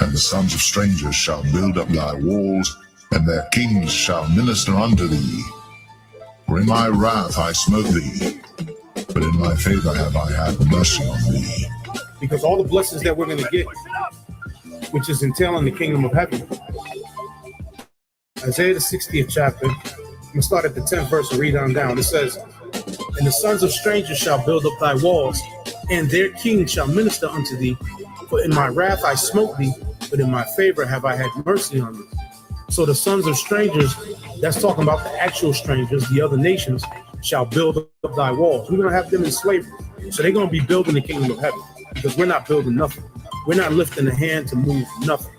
And the sons of strangers shall build up thy walls, and their kings shall minister unto thee. For in my wrath I smote thee, but in my favor have I had mercy on thee. Because all the blessings that we're going to get, which is entailing the kingdom of heaven. Isaiah the 60th chapter, I'm going to start at the 10th verse and read on down. It says, and the sons of strangers shall build up thy walls, and their kings shall minister unto thee. For in my wrath I smote thee, but in my favor have I had mercy on thee. So the sons of strangers, that's talking about the actual strangers, the other nations, shall build up thy walls. We're going to have them in slavery. So they're going to be building the kingdom of heaven, because we're not building nothing. We're not lifting a hand to move nothing.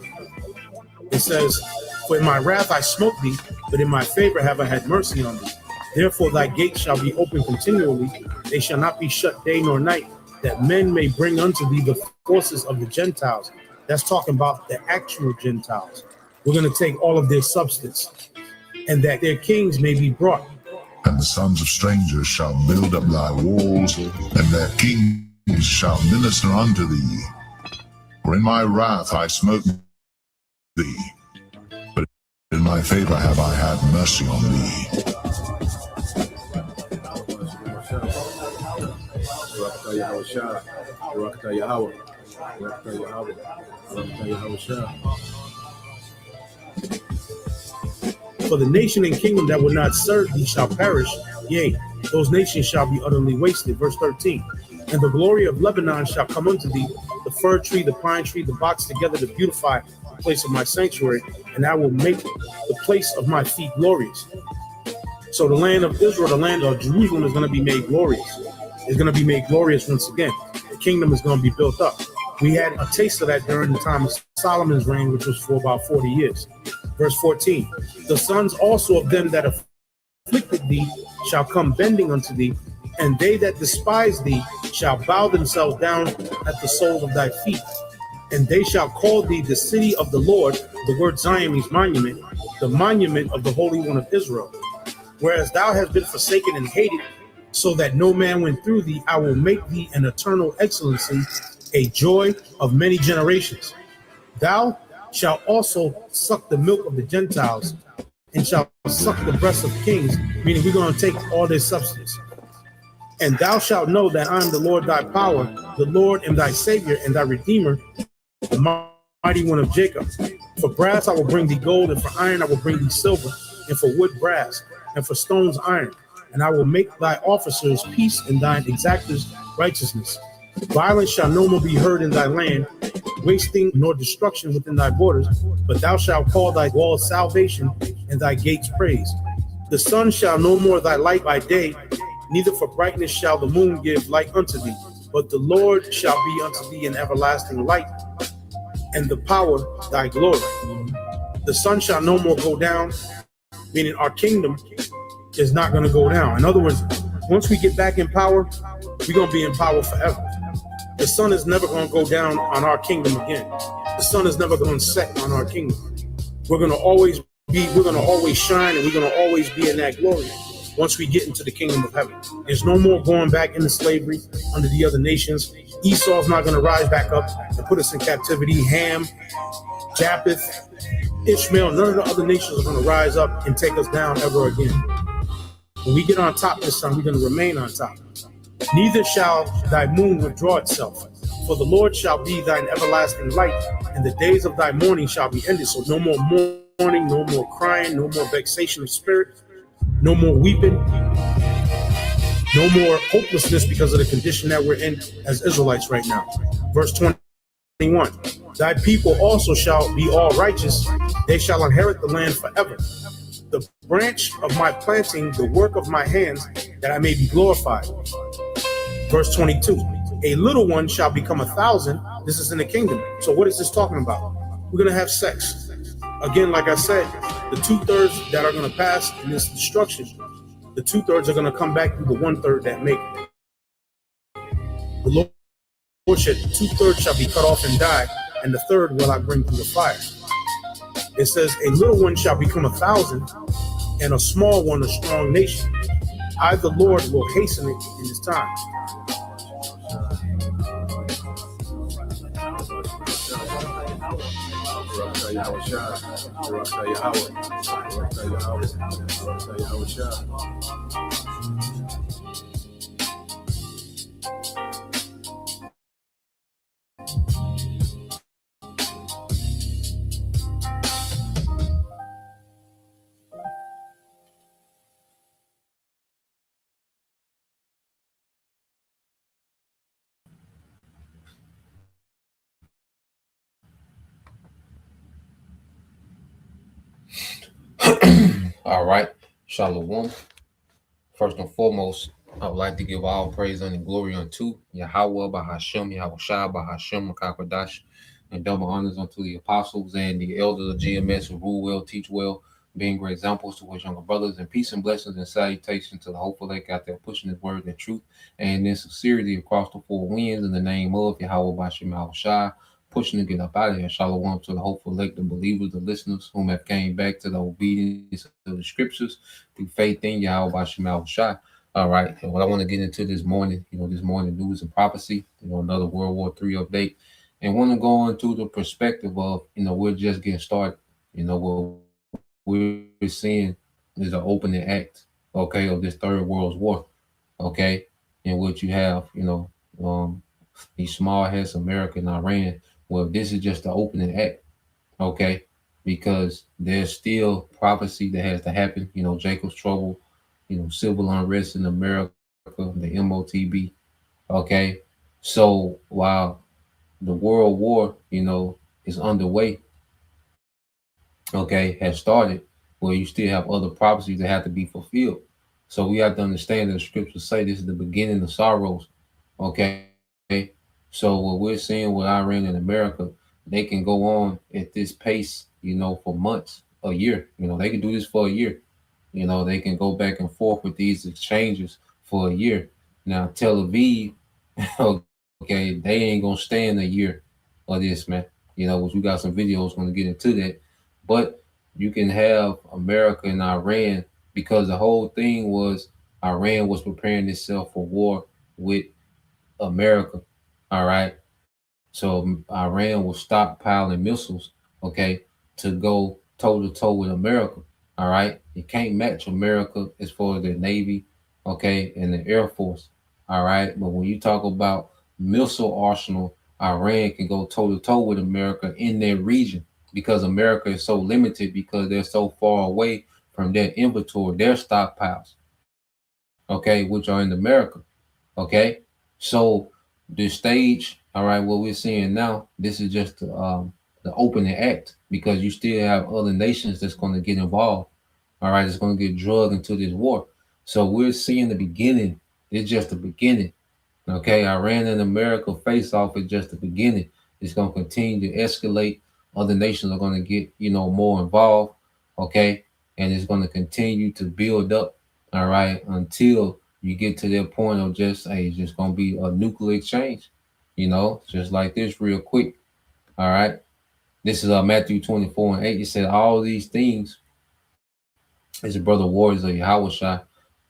It says, for in my wrath I smote thee, but in my favor have I had mercy on thee. Therefore thy gates shall be open continually. They shall not be shut day nor night, that men may bring unto thee the forces of the Gentiles. That's talking about the actual Gentiles. We're going to take all of their substance, and that their kings may be brought. And the sons of strangers shall build up thy walls, and their kings shall minister unto thee. For in my wrath I smote thee, but in my favor have I had mercy on thee. For the nation and kingdom that will not serve thee shall perish, yea, those nations shall be utterly wasted. Verse 13, and the glory of Lebanon shall come unto thee, the fir tree, the pine tree, the box together to beautify the place of my sanctuary, and I will make the place of my feet glorious. So the land of Israel, the land of Jerusalem, is going to be made glorious. It's going to be made glorious once again. The kingdom is going to be built up. We had a taste of that during the time of Solomon's reign, which was for about 40 years. Verse 14, the sons also of them that afflicted thee shall come bending unto thee, and they that despise thee shall bow themselves down at the sole of thy feet. And they shall call thee the city of the Lord. The word Zion means monument, the monument of the Holy One of Israel. Whereas thou hast been forsaken and hated, so that no man went through thee, I will make thee an eternal excellency, a joy of many generations. Thou shalt also suck the milk of the Gentiles, and shall suck the breasts of kings, meaning we're going to take all their substance. And thou shalt know that I am the Lord thy power, the Lord and thy Savior and thy Redeemer, the mighty one of Jacob. For brass I will bring thee gold, and for iron I will bring thee silver, and for wood brass, and for stones iron. And I will make thy officers peace, and thine exactors righteousness. Violence shall no more be heard in thy land, wasting nor destruction within thy borders, but thou shalt call thy walls salvation, and thy gates praise. The sun shall no more thy light by day, neither for brightness shall the moon give light unto thee, but the Lord shall be unto thee an everlasting light, and the power thy glory. The sun shall no more go down, meaning our kingdom is not going to go down. In other words, once we get back in power, we're going to be in power forever. The sun is never going to go down on our kingdom again. The sun is never going to set on our kingdom. We're going to always shine, and we're going to always be in that glory once we get into the kingdom of heaven. There's no more going back into slavery under the other nations. Esau's not going to rise back up and put us in captivity. Ham, Japheth, Ishmael, none of the other nations are going to rise up and take us down ever again. When we get on top this time, we're going to remain on top. Neither shall thy moon withdraw itself, for the Lord shall be thine everlasting light, and the days of thy mourning shall be ended. So no more mourning, no more crying, no more vexation of spirit, no more weeping, no more hopelessness because of the condition that we're in as Israelites right now. Verse 21, thy people also shall be all righteous. They shall inherit the land forever. The branch of my planting, the work of my hands, that I may be glorified. Verse 22, a little one shall become 1,000. This is in the kingdom. So what is this talking about? We're going to have sex. Again, like I said, The two-thirds that are going to pass in this destruction, the two-thirds are going to come back through the one-third that make it. The Lord said, two-thirds shall be cut off and die, and the third will I bring through the fire. It says, a little one shall become 1,000, and a small one a strong nation. I, the Lord, will hasten it in this time. All right. Shalom. First and foremost, I would like to give all praise and glory unto Yahweh Bahashem, Yahweh Shai Bahashem Makakwadash, and double honors unto the apostles and the elders of GMS who rule well, teach well, being great examples to his younger brothers, and peace and blessings and salutation to the hopeful lake out there pushing his word and truth and in sincerity across the four winds in the name of Yahweh Bahashem Yahweh Shai, pushing to get up out of here. Shalom to the hopeful elect, the believers, the listeners whom have came back to the obedience of the scriptures through faith in Yahweh Bashem Yahweh Shai. All right. And what I want to get into this morning, this morning news and prophecy, another World War III update. And want to go into the perspective of, we're just getting started. What we're seeing is an opening act, okay, of this third world war, okay, in which you have, um, these small heads, America and Iran. Well, this is just the opening act, okay, because there's still prophecy that has to happen. Jacob's trouble, civil unrest in America, the MOTB, okay. So while the world war, is underway, okay, has started, well, you still have other prophecies that have to be fulfilled. So we have to understand that the scriptures say this is the beginning of sorrows, okay. So what we're seeing with Iran and America, they can go on at this pace, for months, a year. They can do this for a year. They can go back and forth with these exchanges for a year. Now, Tel Aviv, okay, they ain't gonna stand a year of this, man. Which we got some videos going to get into that. But you can have America and Iran because the whole thing was Iran was preparing itself for war with America. All right. So Iran will stockpiling missiles, okay, to go toe to toe with America. All right. You can't match America as far as their Navy, okay, and the Air Force. All right. But when you talk about missile arsenal, Iran can go toe to toe with America in their region because America is so limited because they're so far away from their inventory, their stockpiles, okay, which are in America. Okay. So the stage, all right, what we're seeing now, this is just the opening act because you still have other nations that's going to get involved. All right, it's going to get drugged into this war. So we're seeing the beginning. It's just the beginning. Okay, Iran and America face off is just the beginning. It's going to continue to escalate. Other nations are going to get, more involved. Okay, and it's going to continue to build up. All right, until you get to that point of just, hey, it's just going to be a nuclear exchange. Just like this, real quick. All right, this is Matthew 24:8. It said all these things. It's a brother Warriors of Yahweh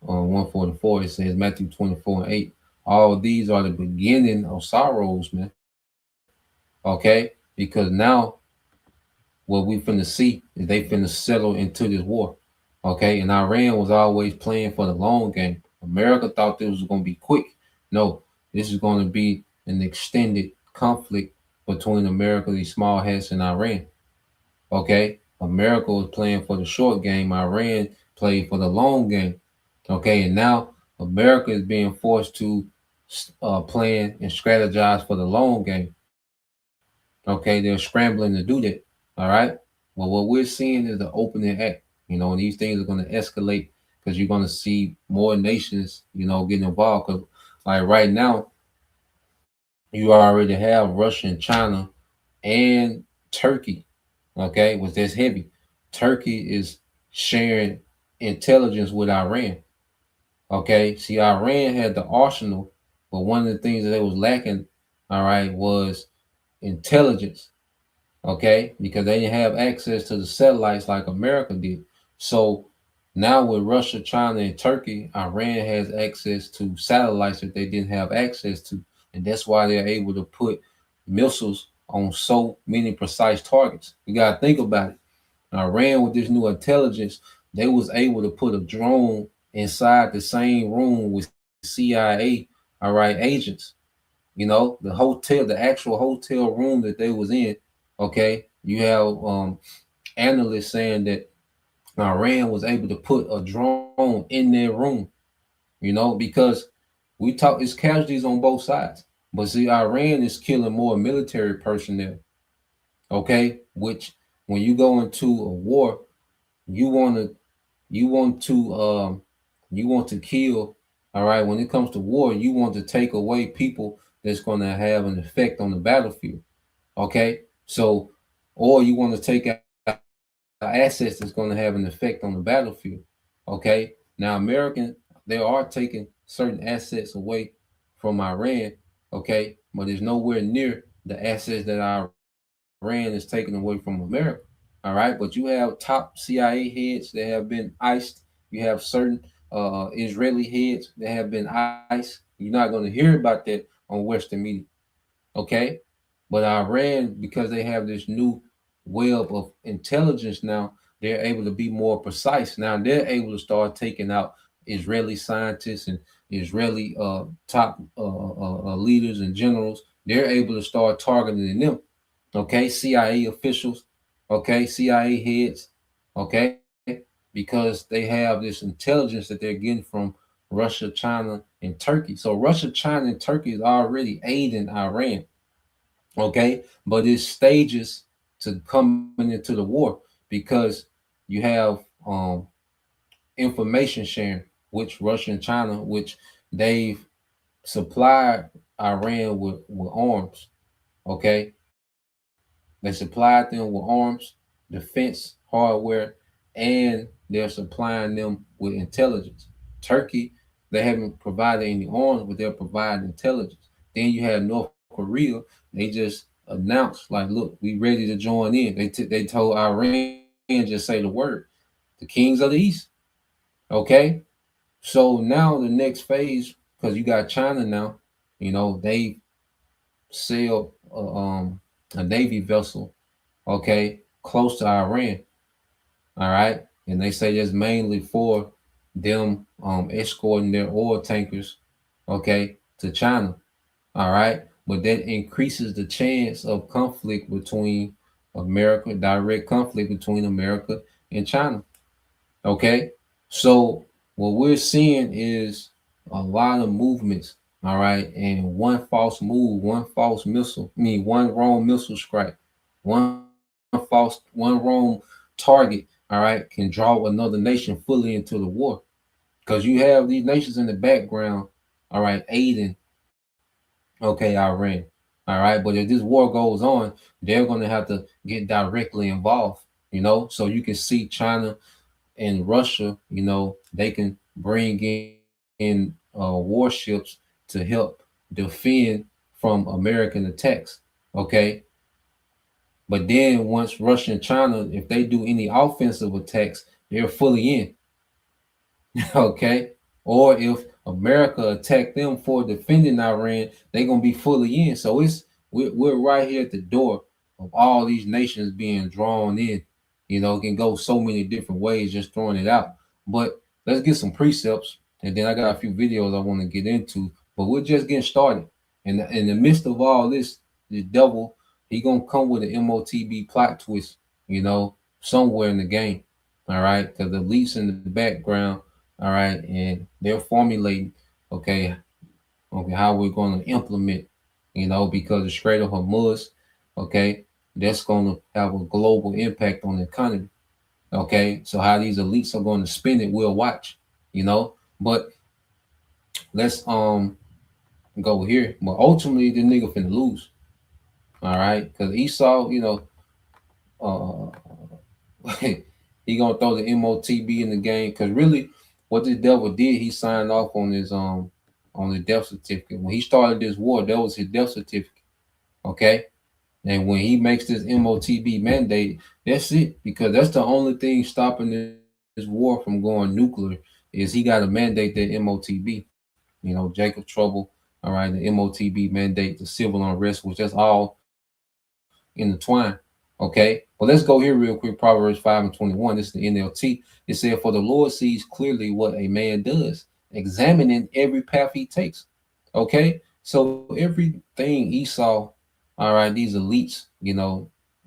144. It says Matthew 24:8. All these are the beginning of sorrows, man. Okay? Because now what we finna see is they finna settle into this war. Okay? And Iran was always playing for the long game. America thought this was gonna be quick. No, this is gonna be an extended conflict between America, these small hats, and Iran. Okay? America was playing for the short game. Iran played for the long game. Okay, and now America is being forced to plan and strategize for the long game. Okay, they're scrambling to do that. All right. Well, what we're seeing is the opening act. And these things are going to escalate because you're going to see more nations, getting involved. Because, like right now, you already have Russia and China and Turkey. Okay, was this heavy? Turkey is sharing intelligence with Iran. Okay, see, Iran had the arsenal, but one of the things that they was lacking, all right, was intelligence. Okay, because they didn't have access to the satellites like America did. So now with Russia, China, and Turkey, Iran has access to satellites that they didn't have access to, and that's why they're able to put missiles on so many precise targets. You gotta think about it. Iran with this new intelligence, they was able to put a drone inside the same room with CIA, all right, agents. The hotel, the actual hotel room that they was in. Okay, you have analysts saying that Iran was able to put a drone in their room. Because we talk, it's casualties on both sides, but see, Iran is killing more military personnel. Okay, which when you go into a war, you want to you want to you want to kill. All right, when it comes to war, you want to take away people that's going to have an effect on the battlefield. Okay, so or you want to take out assets that's going to have an effect on the battlefield. Okay, now American, they are taking certain assets away from Iran. Okay, but there's nowhere near the assets that Iran is taking away from America. All right, but you have top CIA heads that have been iced. You have certain Israeli heads that have been iced. You're not going to hear about that on Western media. Okay, but Iran, because they have this new web of intelligence now, they're able to be more precise. Now they're able to start taking out Israeli scientists and Israeli top leaders and generals. They're able to start targeting them. Okay, CIA officials. Okay, CIA heads. Okay, because they have this intelligence that they're getting from Russia, China, and Turkey. So Russia, China, and Turkey is already aiding Iran. Okay, but it's stages to coming into the war because you have information sharing, which Russia and China, which they've supplied Iran with arms. Okay, they supplied them with arms, defense hardware, and they're supplying them with intelligence. Turkey, they haven't provided any arms, but they're providing intelligence. Then you have North Korea. They just announced, like, look, we ready to join in. They told Iran just say the word, the kings of the east. Okay, so now the next phase, because you got China now, they sailed a navy vessel, okay, close to Iran. All right, and they say that's mainly for them escorting their oil tankers, okay, to China. All right, but that increases the chance of conflict between America, direct conflict between America and China. Okay, so what we're seeing is a lot of movements. All right, and one false move, one false missile, one wrong missile strike, one wrong target. All right, can draw another nation fully into the war because you have these nations in the background. All right, aiding. Okay, Iran. All right, but if this war goes on, they're going to have to get directly involved. So you can see China and Russia, they can bring in warships to help defend from American attacks. Okay. But then once Russia and China, if they do any offensive attacks, they're fully in. Okay. Or if America attack them for defending Iran, they're gonna be fully in. So we're right here at the door of all these nations being drawn in. It can go so many different ways just throwing it out. But let's get some precepts, and then I got a few videos I want to get into. But we're just getting started. And in the midst of all this, the devil, he gonna come with an MOTB plot twist, somewhere in the game. All right, because the elites in the background, all right, and they're formulating, okay, how we're going to implement, because the Strait of Hormuz, okay, that's going to have a global impact on the economy. Okay, so how these elites are going to spend it, we'll watch, But let's go here. But ultimately, the nigga finna lose. All right, because Esau, uh, He gonna throw the MOTB in the game because really, what this devil did, he signed off on the death certificate. When he started this war, that was his death certificate. Okay, and when he makes this MOTB mandate, that's it because that's the only thing stopping this war from going nuclear is he got to mandate that MOTB. Jacob Trouble, all right, the MOTB mandate, the civil unrest, which that's all intertwined. Okay, but let's go here real quick. Proverbs 5:21. This is the NLT. It said, "For the Lord sees clearly what a man does, examining every path he takes." Okay, so everything Esau, all right, these elites,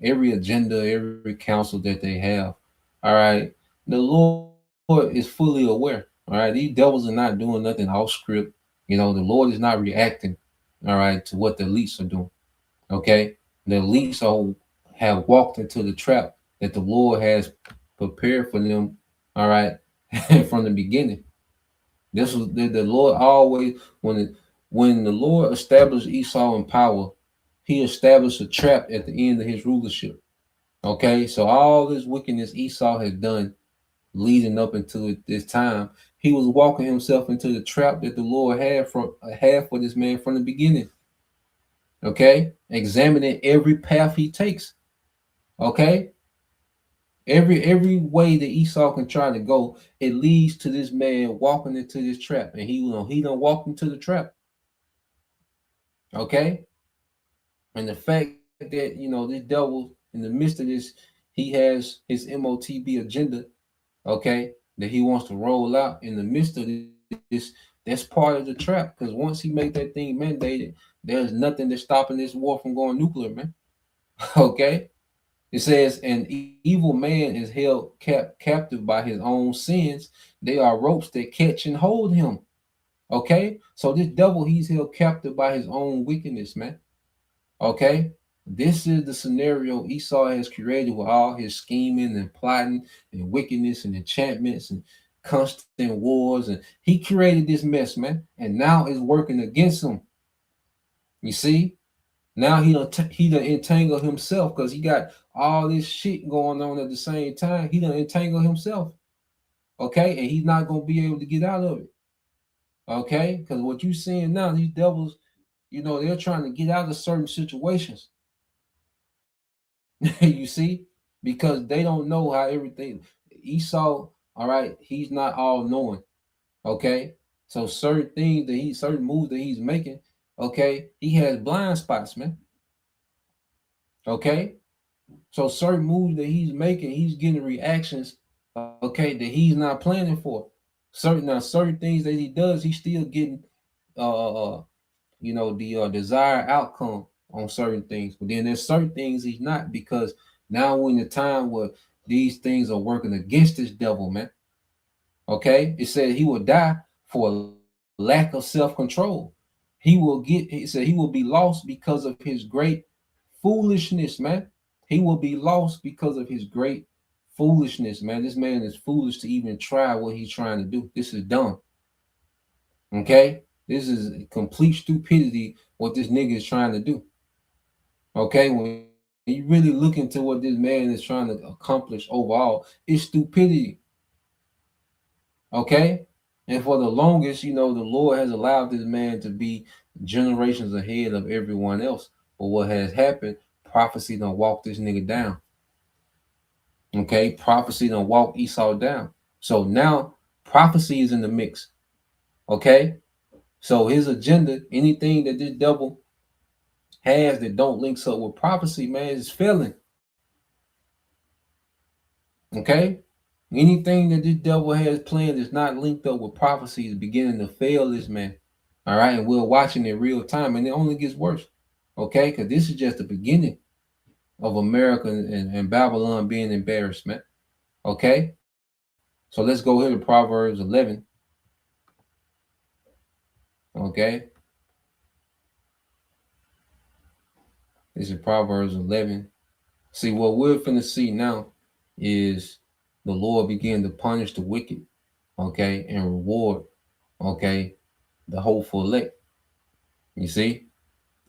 every agenda, every counsel that they have, all right, the Lord is fully aware. All right, these devils are not doing nothing off script. The Lord is not reacting, all right, to what the elites are doing. Okay, the elites have walked into the trap that the Lord has prepared for them. All right, from the beginning. This was the Lord always when the Lord established Esau in power, he established a trap at the end of his rulership. Okay, so all this wickedness Esau has done leading up into this time, he was walking himself into the trap that the Lord had for this man from the beginning. Okay, examining every path he takes. Okay, every way that Esau can try to go, it leads to this man walking into this trap, and he don't walk into the trap. Okay, and the fact that this devil in the midst of this, he has his MOTB agenda. Okay, that he wants to roll out in the midst of this. That's part of the trap because once he make that thing mandated, there's nothing that's stopping this war from going nuclear, man. Okay, it says, "An evil man is held captive by his own sins. They are ropes that catch and hold him." Okay, so this devil, he's held captive by his own wickedness, man. Okay, this is the scenario Esau has created with all his scheming and plotting and wickedness and enchantments and constant wars. And he created this mess, man, and now it's working against him. You see, now he done entangle himself because he got all this shit going on at the same time. He done entangle himself. Okay, and he's not gonna be able to get out of it. Okay, because what you seeing now, these devils, they're trying to get out of certain situations. You see, because they don't know how everything. Esau, all right, he's not all knowing. Okay, so certain moves that he's making, okay, he has blind spots, man. Okay, so certain moves that he's making, he's getting reactions, okay, that he's not planning for. Certain things that he does, he's still getting the desired outcome on certain things. But then there's certain things he's not because now we're in a time where these things are working against this devil, man. Okay, it said he will die for a lack of self-control. He said he will be lost because of his great foolishness, man. He will be lost because of his great foolishness, man. This man is foolish to even try what he's trying to do. This is dumb. Okay? This is complete stupidity what this nigga is trying to do. Okay? When you really look into what this man is trying to accomplish overall, it's stupidity. Okay? And for the longest, the Lord has allowed this man to be generations ahead of everyone else. But what has happened, prophecy done walk this nigga down. Okay? Prophecy done walk Esau down. So now prophecy is in the mix. Okay? So his agenda, anything that this devil has that don't links up with prophecy, man, is failing. Okay? Anything that this devil has planned that's not linked up with prophecy is beginning to fail this man. All right, and we're watching in real time, and it only gets worse. Okay, because this is just the beginning of America and Babylon being embarrassed, man. Okay, so let's go here to Proverbs 11. Okay, this is Proverbs 11. See, what we're finna see now is the Lord begin to punish the wicked, okay, and reward, okay, the hopeful elect. You see,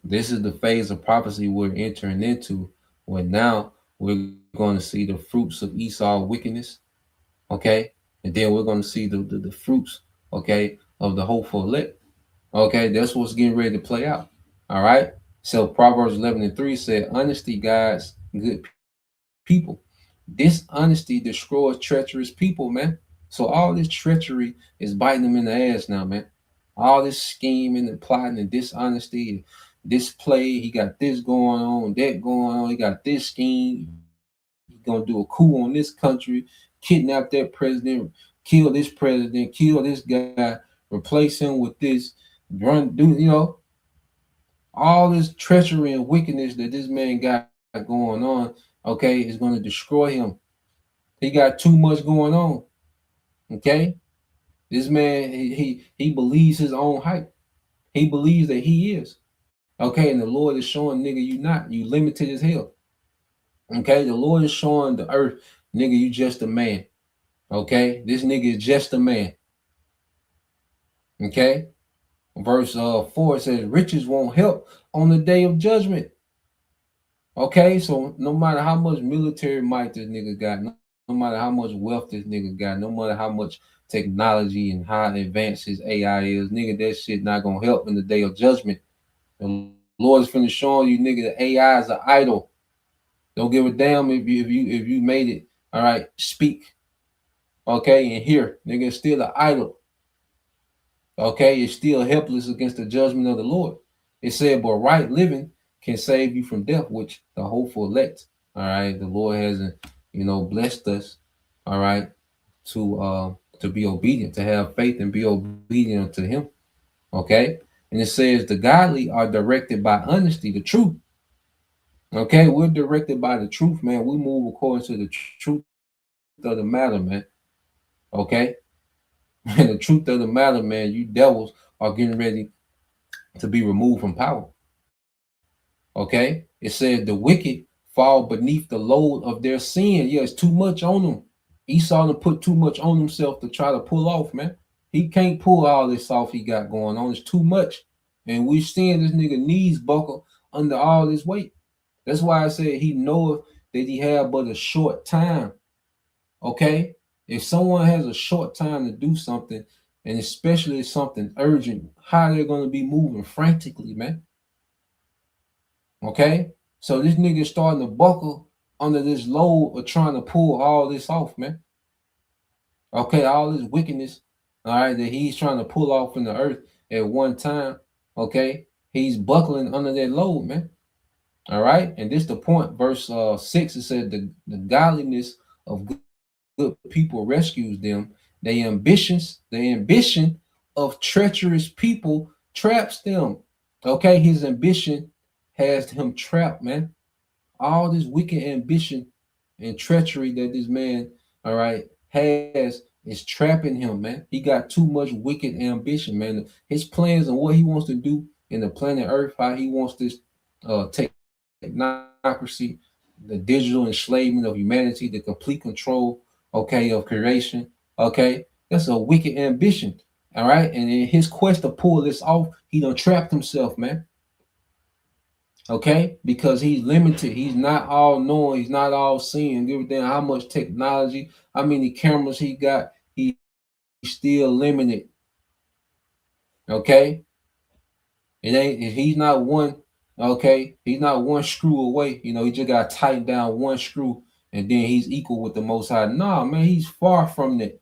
this is the phase of prophecy we're entering into, where now We're going to see the fruits of Esau's wickedness, okay? And then we're going to see the fruits, okay, of the hopeful elect. Okay, that's what's getting ready to play out. All right. So Proverbs 11:3 said, honesty guides good people. Dishonesty destroys treacherous people, man. So all this treachery is biting them in the ass now, man. All this scheming and plotting and dishonesty, this play, he got this going on, that going on, he got this scheme, he gonna do a coup on this country, kidnap that president, kill this president, kill this guy, replace him with this, all this treachery and wickedness that this man got going on, okay, is going to destroy him. He got too much going on, okay? This man, he believes his own hype. He believes that he is, okay? And the Lord is showing, nigga, you not. You limited as hell, okay? The Lord is showing the earth, nigga, you just a man, okay? This nigga is just a man, okay? Verse 4 says, riches won't help on the day of judgment. Okay, so no matter how much military might this nigga got, no matter how much wealth this nigga got, no matter how much technology and how advanced his AI is, nigga, that shit not gonna help in the day of judgment. The Lord is finna show you, nigga, the AI is an idol. Don't give a damn if you made it. All right, speak. Okay, and here, nigga, it's still an idol. Okay, it's still helpless against the judgment of the Lord. It said, but right living can save you from death, which the hopeful elect. All right, the Lord hasn't, blessed us. All right, to be obedient, to have faith and be obedient to Him. Okay, and it says the godly are directed by honesty, the truth. Okay, we're directed by the truth, man. We move according to the truth of the matter, man. Okay, and the truth of the matter, man. You devils are getting ready to be removed from power. Okay, it said the wicked fall beneath the load of their sin. Yeah, it's too much on them. Esau done put too much on himself to try to pull off, man. He can't pull all this off he got going on. It's too much. And we seeing this nigga knees buckle under all this weight. That's why I said he knoweth that he had but a short time. Okay? If someone has a short time to do something, and especially something urgent, how they're going to be moving frantically, man. Okay? So this nigga starting to buckle under this load of trying to pull all this off, man. Okay, all this wickedness, all right, that he's trying to pull off in the earth at one time. Okay, he's buckling under that load, man. All right, and this the point. Verse 6, it said the godliness of good people rescues them. The ambition of treacherous people traps them. Okay, his ambition has him trapped, man. All this wicked ambition and treachery that this man, all right, has is trapping him, man. He got too much wicked ambition, man. His plans and what he wants to do in the planet Earth, how he wants this technocracy, the digital enslavement of humanity, the complete control, okay, of creation, okay. That's a wicked ambition, all right. And in his quest to pull this off, he done trapped himself, man. Okay, because he's limited. He's not all knowing. He's not all seeing. Give a damn how much technology, how many cameras he got. He's still limited. Okay, he's not one. Okay, he's not one screw away. He just got to tighten down one screw, and then he's equal with the Most High. Nah, man, he's far from that.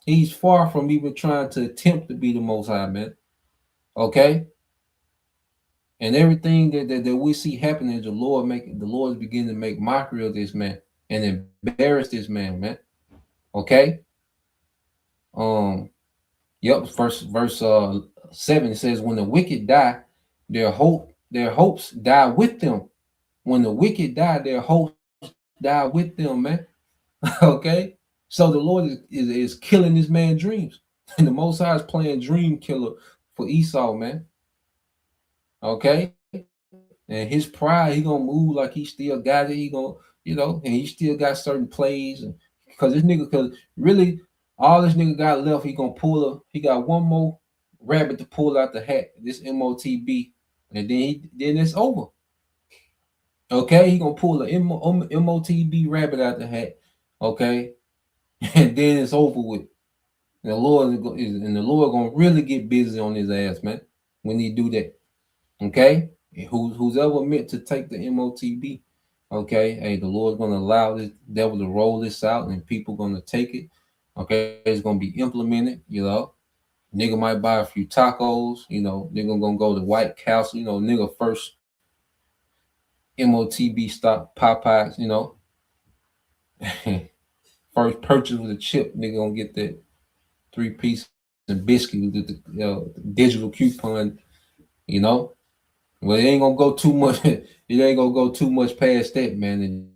He's far from even trying to attempt to be the Most High, man. Okay. And everything that we see happening, the Lord is beginning to make mockery of this man and embarrass this man. Okay. Yep. Verse 7 says, when the wicked die, their hopes die with them. When the wicked die, their hopes die with them, man. Okay. So the Lord is killing this man's dreams. And the Most High is playing dream killer for Esau, man. Okay. And his pride, he gonna move like he still got it. He gonna, and he still got certain plays, and because really all this nigga got left, he got one more rabbit to pull out the hat, this MOTB, and then it's over. Okay, he gonna pull a MOTB rabbit out the hat. Okay, and then it's over with. And the Lord gonna really get busy on his ass, man, when he do that. Okay, and who's ever meant to take the MOTB, okay, hey, the Lord's gonna allow this devil to roll this out, and people gonna take it. Okay, it's gonna be implemented. Nigga might buy a few tacos. Nigga gonna go to White Castle. Nigga first MOTB stop Popeyes. First purchase with a chip. Nigga gonna get that 3-piece and biscuit with the digital coupon. Well, it ain't gonna go too much. It ain't gonna go too much past that, man. And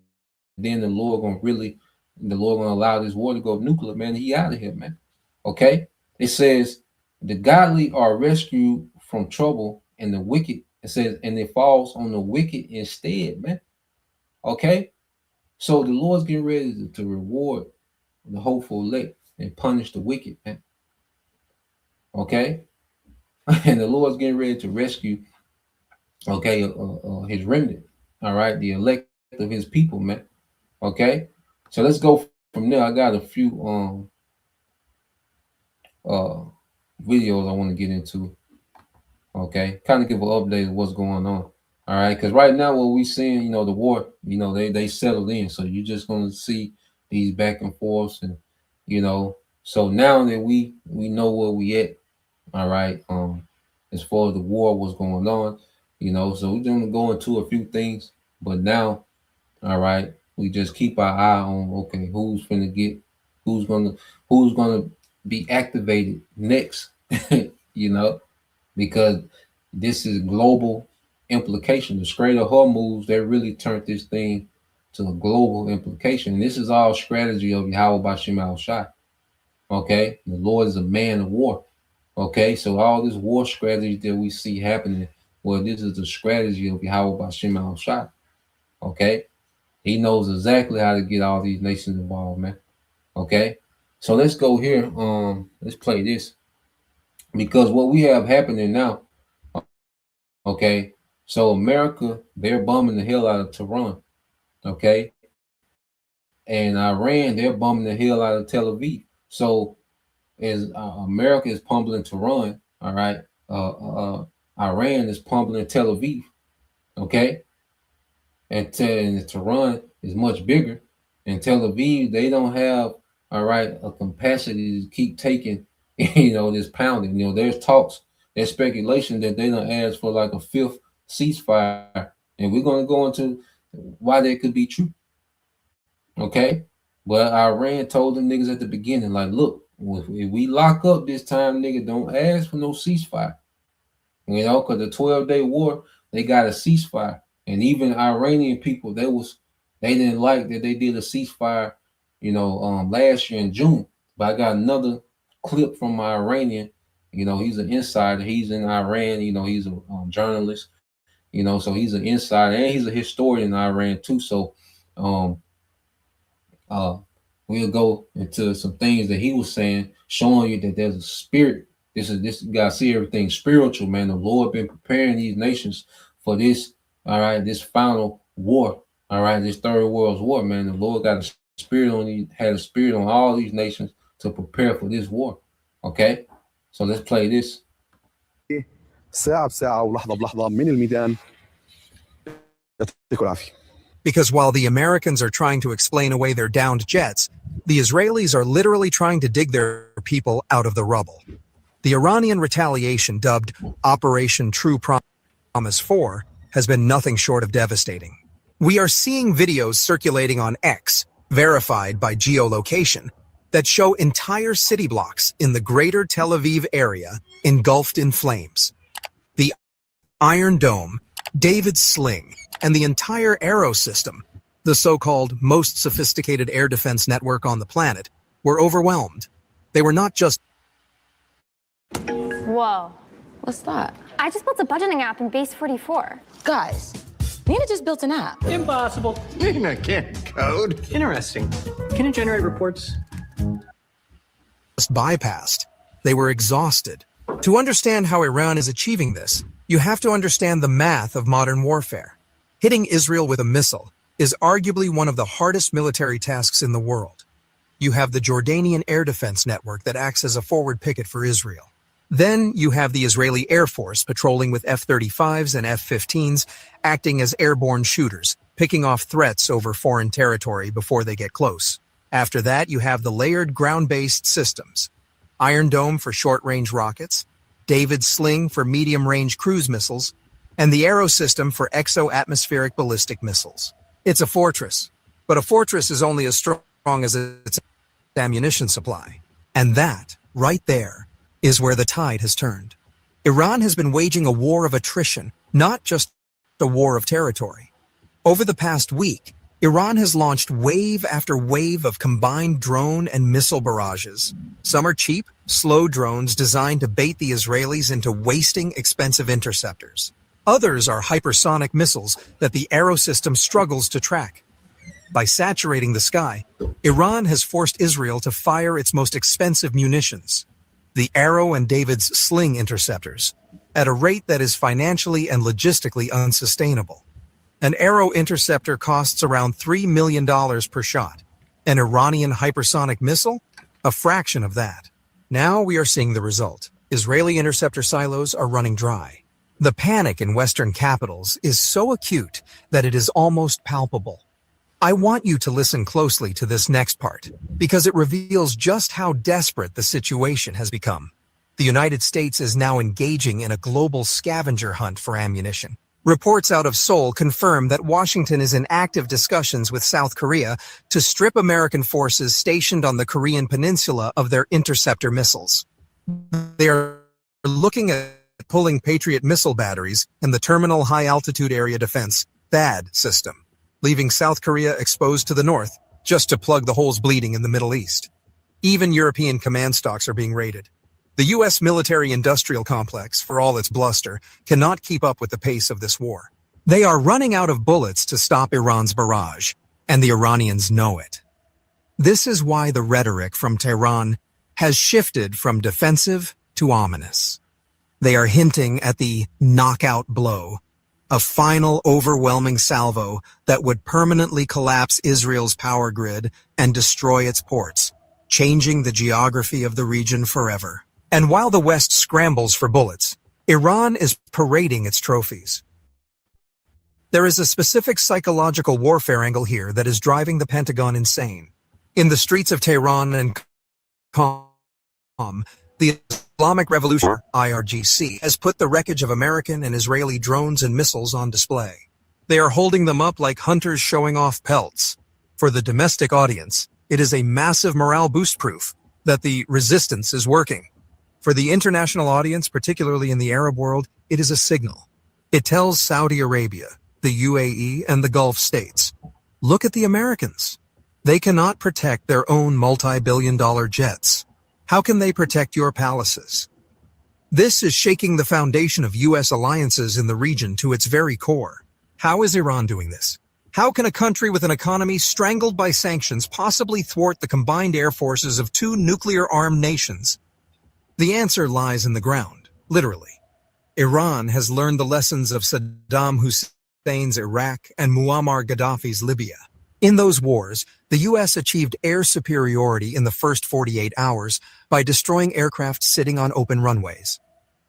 then the Lord gonna allow this war to go nuclear, man. He out of here, man. Okay. It says the godly are rescued from trouble, and the wicked. It says, and it falls on the wicked instead, man. Okay. So the Lord's getting ready to reward the hopeful elect and punish the wicked, man. Okay. And the Lord's getting ready to rescue, okay, his remnant, all right, the elect of his people, man. Okay, so let's go from there. I got a few videos I want to get into. Okay, kind of give an update of what's going on. All right, because right now what we seeing, the war, they settled in, so you're just gonna see these back and forths, and so now that we know where we at, all right, as far as the war, what's going on, so we're gonna go into a few things, but now, all right, we just keep our eye on, okay, who's gonna be activated next, because this is global implication. The Strait of Hormuz, they really turned this thing to a global implication. And this is all strategy of Yahweh Bashim Al Shai. Okay, the Lord is a man of war. Okay, so all this war strategy that we see happening, well, this is the strategy of Yahweh Bashim Al Shai. Okay, he knows exactly how to get all these nations involved, man. Okay, so let's go here. Let's play this, because what we have happening now. Okay, so America, they're bombing the hell out of Tehran. Okay, and Iran, they're bombing the hell out of Tel Aviv. So as America is pummeling Tehran, all right, Iran is pummeling Tel Aviv. Okay, and Tehran is much bigger, and Tel Aviv, they don't have, all right, a capacity to keep taking this pounding. There's talks, there's speculation that they don't ask for like a 5th ceasefire, and we're going to go into why that could be true. Okay, but Iran told them niggas at the beginning, like, look, if we lock up this time, nigga, don't ask for no ceasefire. Because the 12-day war, they got a ceasefire. And even Iranian people, they didn't like that they did a ceasefire, last year in June. But I got another clip from my Iranian, he's an insider. He's in Iran, he's a journalist, so he's an insider, and he's a historian in Iran too. So we'll go into some things that he was saying, showing you that there's a spirit. This you gotta see everything spiritual, man. The Lord been preparing these nations for this, all right, this final war, all right, this third world war, man. The Lord got a spirit had a spirit on all these nations to prepare for this war. Okay, so let's play this. ساعة بساعة ولحظة بلحظة من الميدان. يعطيكم العافية. Because while the Americans are trying to explain away their downed jets, the Israelis are literally trying to dig their people out of the rubble. The Iranian retaliation, dubbed Operation True Promise 4, has been nothing short of devastating. We are seeing videos circulating on X, verified by geolocation, that show entire city blocks in the greater Tel Aviv area engulfed in flames. The Iron Dome, David's Sling, and the entire Arrow system, the so-called most sophisticated air defense network on the planet, were overwhelmed. They were not just... Whoa. What's that? I just built a budgeting app in Base 44. Guys, Nina just built an app. Impossible. Nina can't code. Interesting. Can it generate reports? bypassed. They were exhausted. To understand how Iran is achieving this, you have to understand the math of modern warfare. Hitting Israel with a missile is arguably one of the hardest military tasks in the world. You have the Jordanian air defense network that acts as a forward picket for Israel. Then you have the Israeli Air Force patrolling with F-35s and F-15s, acting as airborne shooters, picking off threats over foreign territory before they get close. After that, you have the layered ground-based systems. Iron Dome for short-range rockets, David's Sling for medium-range cruise missiles, and the Arrow system for exo-atmospheric ballistic missiles. It's a fortress, but a fortress is only as strong as its ammunition supply. And that, right there, is where the tide has turned. Iran has been waging a war of attrition, not just a war of territory. Over the past week, Iran has launched wave after wave of combined drone and missile barrages. Some are cheap, slow drones designed to bait the Israelis into wasting expensive interceptors. Others are hypersonic missiles that the Arrow system struggles to track. By saturating the sky, Iran has forced Israel to fire its most expensive munitions, the Arrow and David's Sling interceptors, at a rate that is financially and logistically unsustainable. An Arrow interceptor costs around $3 million per shot. An Iranian hypersonic missile? A fraction of that. Now we are seeing the result. Israeli interceptor silos are running dry. The panic in Western capitals is so acute that it is almost palpable. I want you to listen closely to this next part, because it reveals just how desperate the situation has become. The United States is now engaging in a global scavenger hunt for ammunition. Reports out of Seoul confirm that Washington is in active discussions with South Korea to strip American forces stationed on the Korean peninsula of their interceptor missiles. They are looking at pulling Patriot missile batteries and the Terminal High Altitude Area Defense (THAAD) system, leaving South Korea exposed to the north just to plug the holes bleeding in the Middle East. Even European command stocks are being raided. The U.S. military-industrial complex, for all its bluster, cannot keep up with the pace of this war. They are running out of bullets to stop Iran's barrage, and the Iranians know it. This is why the rhetoric from Tehran has shifted from defensive to ominous. They are hinting at the knockout blow, a final overwhelming salvo that would permanently collapse Israel's power grid and destroy its ports, changing the geography of the region forever. And while the West scrambles for bullets, Iran is parading its trophies. There is a specific psychological warfare angle here that is driving the Pentagon insane. In the streets of Tehran and Qom, the Islamic Revolution, IRGC, has put the wreckage of American and Israeli drones and missiles on display. They are holding them up like hunters showing off pelts. For the domestic audience, it is a massive morale boost proof that the resistance is working. For the international audience, particularly in the Arab world, it is a signal. It tells Saudi Arabia, the UAE, and the Gulf states, look at the Americans. They cannot protect their own multi-billion-dollar jets. How can they protect your palaces? This is shaking the foundation of U.S. alliances in the region to its very core. How is Iran doing this? How can a country with an economy strangled by sanctions possibly thwart the combined air forces of two nuclear-armed nations? The answer lies in the ground, literally. Iran has learned the lessons of Saddam Hussein's Iraq and Muammar Gaddafi's Libya. In those wars, the U.S. achieved air superiority in the first 48 hours by destroying aircraft sitting on open runways.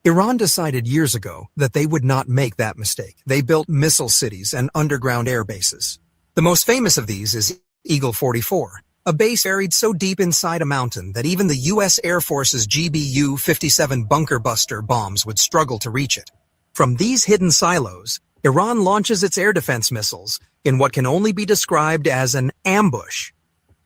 Iran decided years ago that they would not make that mistake. They built missile cities and underground air bases. The most famous of these is Eagle 44, a base buried so deep inside a mountain that even the U.S. Air Force's GBU-57 bunker buster bombs would struggle to reach it. From these hidden silos, Iran launches its air defense missiles in what can only be described as an ambush.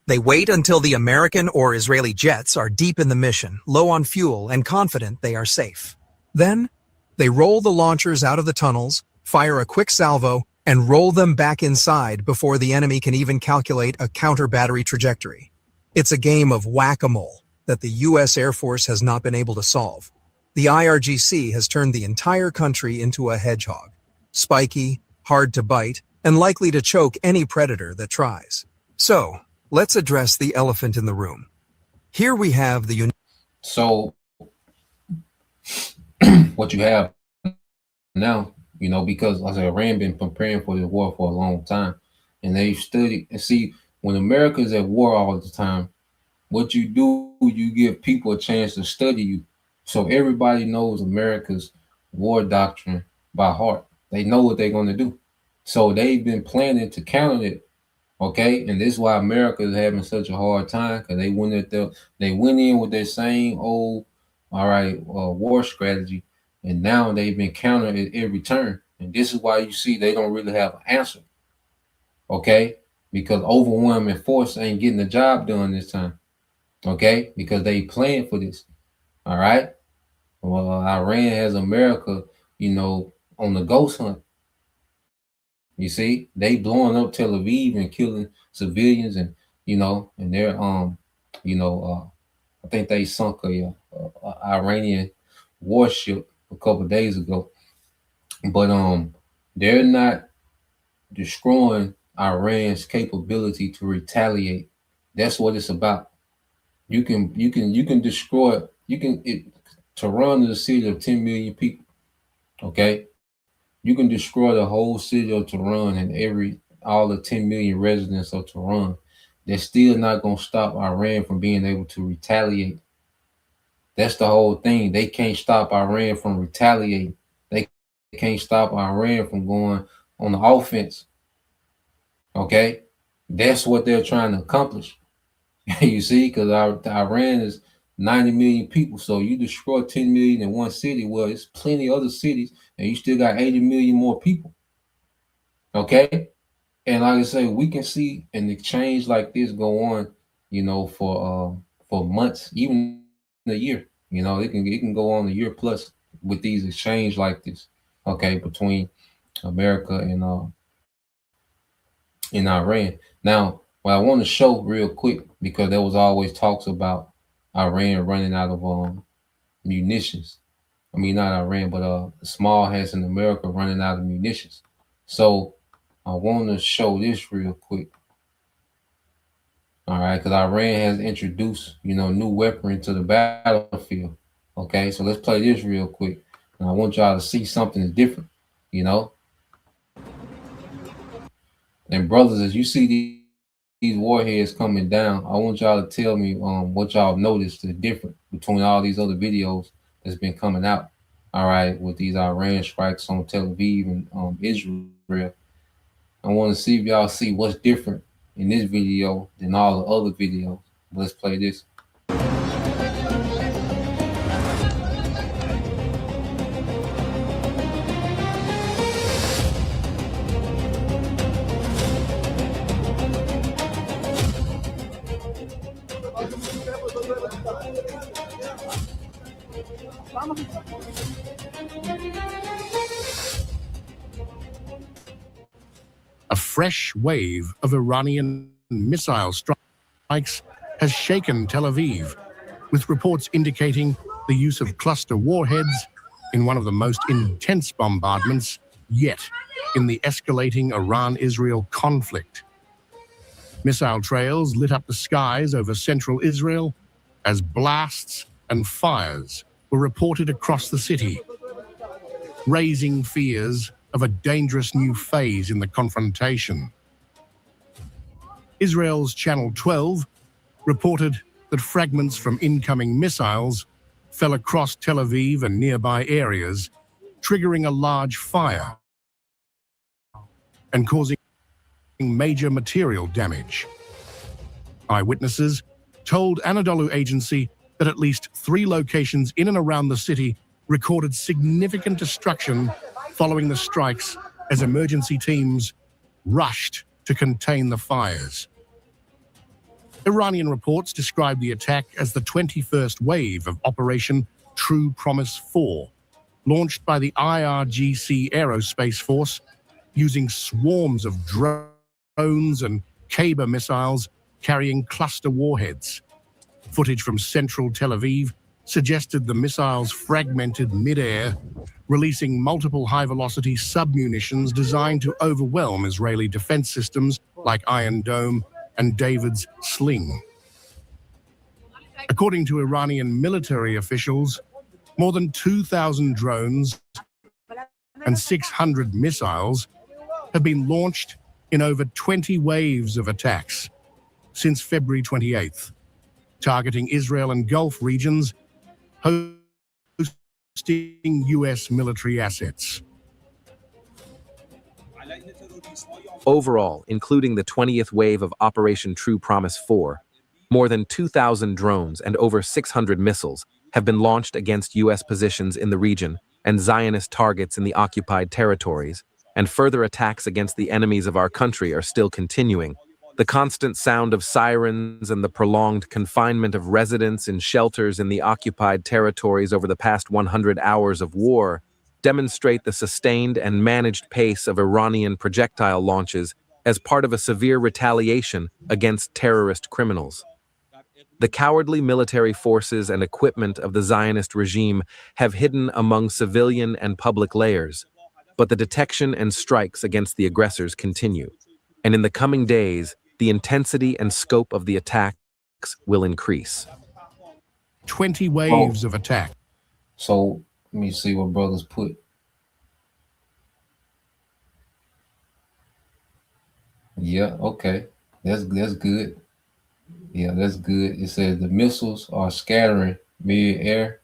They wait until the American or Israeli jets are deep in the mission, low on fuel, and confident they are safe. Then, they roll the launchers out of the tunnels, fire a quick salvo, and roll them back inside before the enemy can even calculate a counter-battery trajectory. It's a game of whack-a-mole that the U.S. Air Force has not been able to solve. The IRGC has turned the entire country into a hedgehog, spiky, hard to bite, and likely to choke any predator that tries. So, let's address the elephant in the room. Here we have the So what you have now because like I said, Iran been preparing for this war for a long time, and they've studied and see when America's at war all the time, what you do, you give people a chance to study you, so everybody knows America's war doctrine by heart. They know what they're going to do, so they've been planning to counter it. Okay, and this is why America is having such a hard time because they went in with their same old, all right, war strategy, and now they've been countered at every turn. And this is why you see they don't really have an answer. Okay, because overwhelming force ain't getting the job done this time. Okay, because they planned for this. All right. Well, Iran has America, on the ghost hunt. You see, they blowing up Tel Aviv and killing civilians, and and they're I think they sunk a Iranian warship a couple of days ago, but they're not destroying Iran's capability to retaliate. That's what it's about. You can destroy. Tehran is a city of 10 million people. Okay, you can destroy the whole city of Tehran and all the 10 million residents of Tehran. They're still not gonna stop Iran from being able to retaliate. That's the whole thing. They can't stop Iran from retaliating. They can't stop Iran from going on the offense. Okay, that's what they're trying to accomplish. You see, because Iran is 90 million people, so you destroy 10 million in one city. Well, it's plenty of other cities, and you still got 80 million more people. Okay, and like I say, we can see an exchange like this go on, for months, even a year. It can go on a year plus with these exchange like this. Okay, between America and Iran. Now, what I want to show real quick, because there was always talks about Iran running out of munitions. I mean, not Iran, but small hats in America running out of munitions. So I want to show this real quick. All right, because Iran has introduced, new weaponry to the battlefield. Okay, so let's play this real quick. And I want y'all to see something different, you know. And brothers, as you see these warheads coming down, I want y'all to tell me what y'all noticed the difference between all these other videos that's been coming out. All right, with these Iran strikes on Tel Aviv and Israel. I want to see if y'all see what's different in this video than all the other videos. Let's play this. A fresh wave of Iranian missile strikes has shaken Tel Aviv, with reports indicating the use of cluster warheads in one of the most intense bombardments yet in the escalating Iran-Israel conflict. Missile trails lit up the skies over central Israel as blasts and fires were reported across the city, raising fears of a dangerous new phase in the confrontation. Israel's Channel 12 reported that fragments from incoming missiles fell across Tel Aviv and nearby areas, triggering a large fire and causing major material damage. Eyewitnesses told Anadolu Agency that at least 3 locations in and around the city recorded significant destruction following the strikes as emergency teams rushed to contain the fires. Iranian reports describe the attack as the 21st wave of Operation True Promise 4, launched by the IRGC Aerospace Force using swarms of drones and Kaber missiles carrying cluster warheads. Footage from central Tel Aviv suggested the missiles fragmented mid-air, releasing multiple high-velocity submunitions designed to overwhelm Israeli defense systems like Iron Dome and David's Sling. According to Iranian military officials, more than 2,000 drones and 600 missiles have been launched in over 20 waves of attacks since February 28th, targeting Israel and Gulf regions hosting US military assets. Overall, including the 20th wave of Operation True Promise 4, more than 2,000 drones and over 600 missiles have been launched against U.S. positions in the region and Zionist targets in the occupied territories, and further attacks against the enemies of our country are still continuing. The constant sound of sirens and the prolonged confinement of residents in shelters in the occupied territories over the past 100 hours of war demonstrate the sustained and managed pace of Iranian projectile launches as part of a severe retaliation against terrorist criminals. The cowardly military forces and equipment of the Zionist regime have hidden among civilian and public layers, but the detection and strikes against the aggressors continue. And in the coming days, the intensity and scope of the attacks will increase. 20 waves of attack. So let me see what brothers put. Yeah, okay. That's good. Yeah, that's good. It says the missiles are scattering mid-air.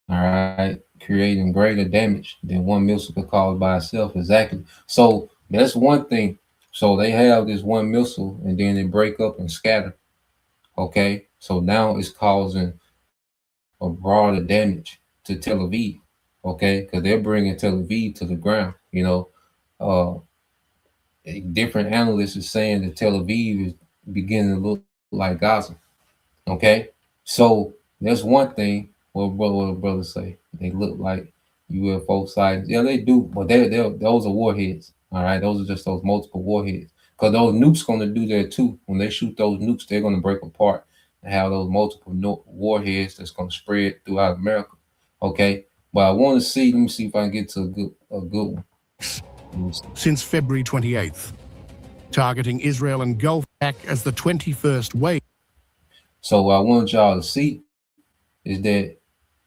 All right, creating greater damage than one missile could cause by itself. Exactly. So that's one thing. So they have this one missile and then they break up and scatter. Okay. So now it's causing a broader damage to Tel Aviv. Okay. Because they're bringing Tel Aviv to the ground. You know, different analysts are saying that Tel Aviv is beginning to look like Gaza. Okay. So that's one thing. What the brothers say? They look like UFO sightings. Yeah, they do. But those are warheads. All right, those are just those multiple warheads. Because those nukes going to do that too. When they shoot those nukes, they're going to break apart and have those multiple warheads that's going to spread throughout America. Okay, but I want to see. Let me see if I can get to a good one. Since February 28th, targeting Israel and Gulf back as the 21st wave. So what I want y'all to see is that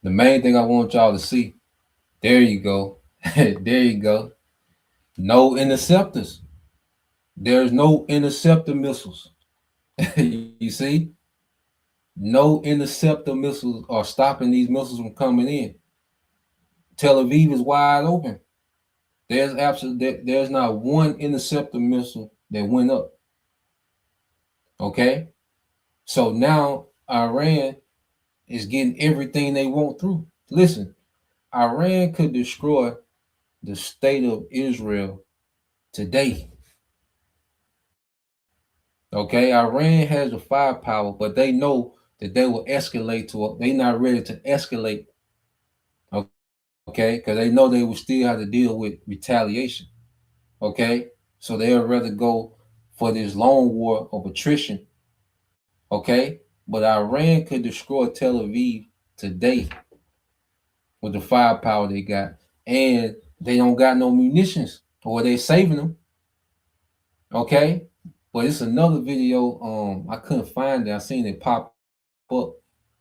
the main thing I want y'all to see, there you go. There you go. No interceptors. There's no interceptor missiles. You see? No interceptor missiles are stopping these missiles from coming in. Tel Aviv is wide open. There's not one interceptor missile that went up. Okay? So now Iran is getting everything they want through. Listen, Iran could destroy the state of Israel today. Okay, Iran has the firepower, but they know that they will escalate they're not ready to escalate. Okay, because they know they will still have to deal with retaliation. Okay, so they'll rather go for this long war of attrition. Okay, but Iran could destroy Tel Aviv today with the firepower they got, and they don't got no munitions, or they saving them. Okay, but it's another video. I couldn't find it. I seen it pop up,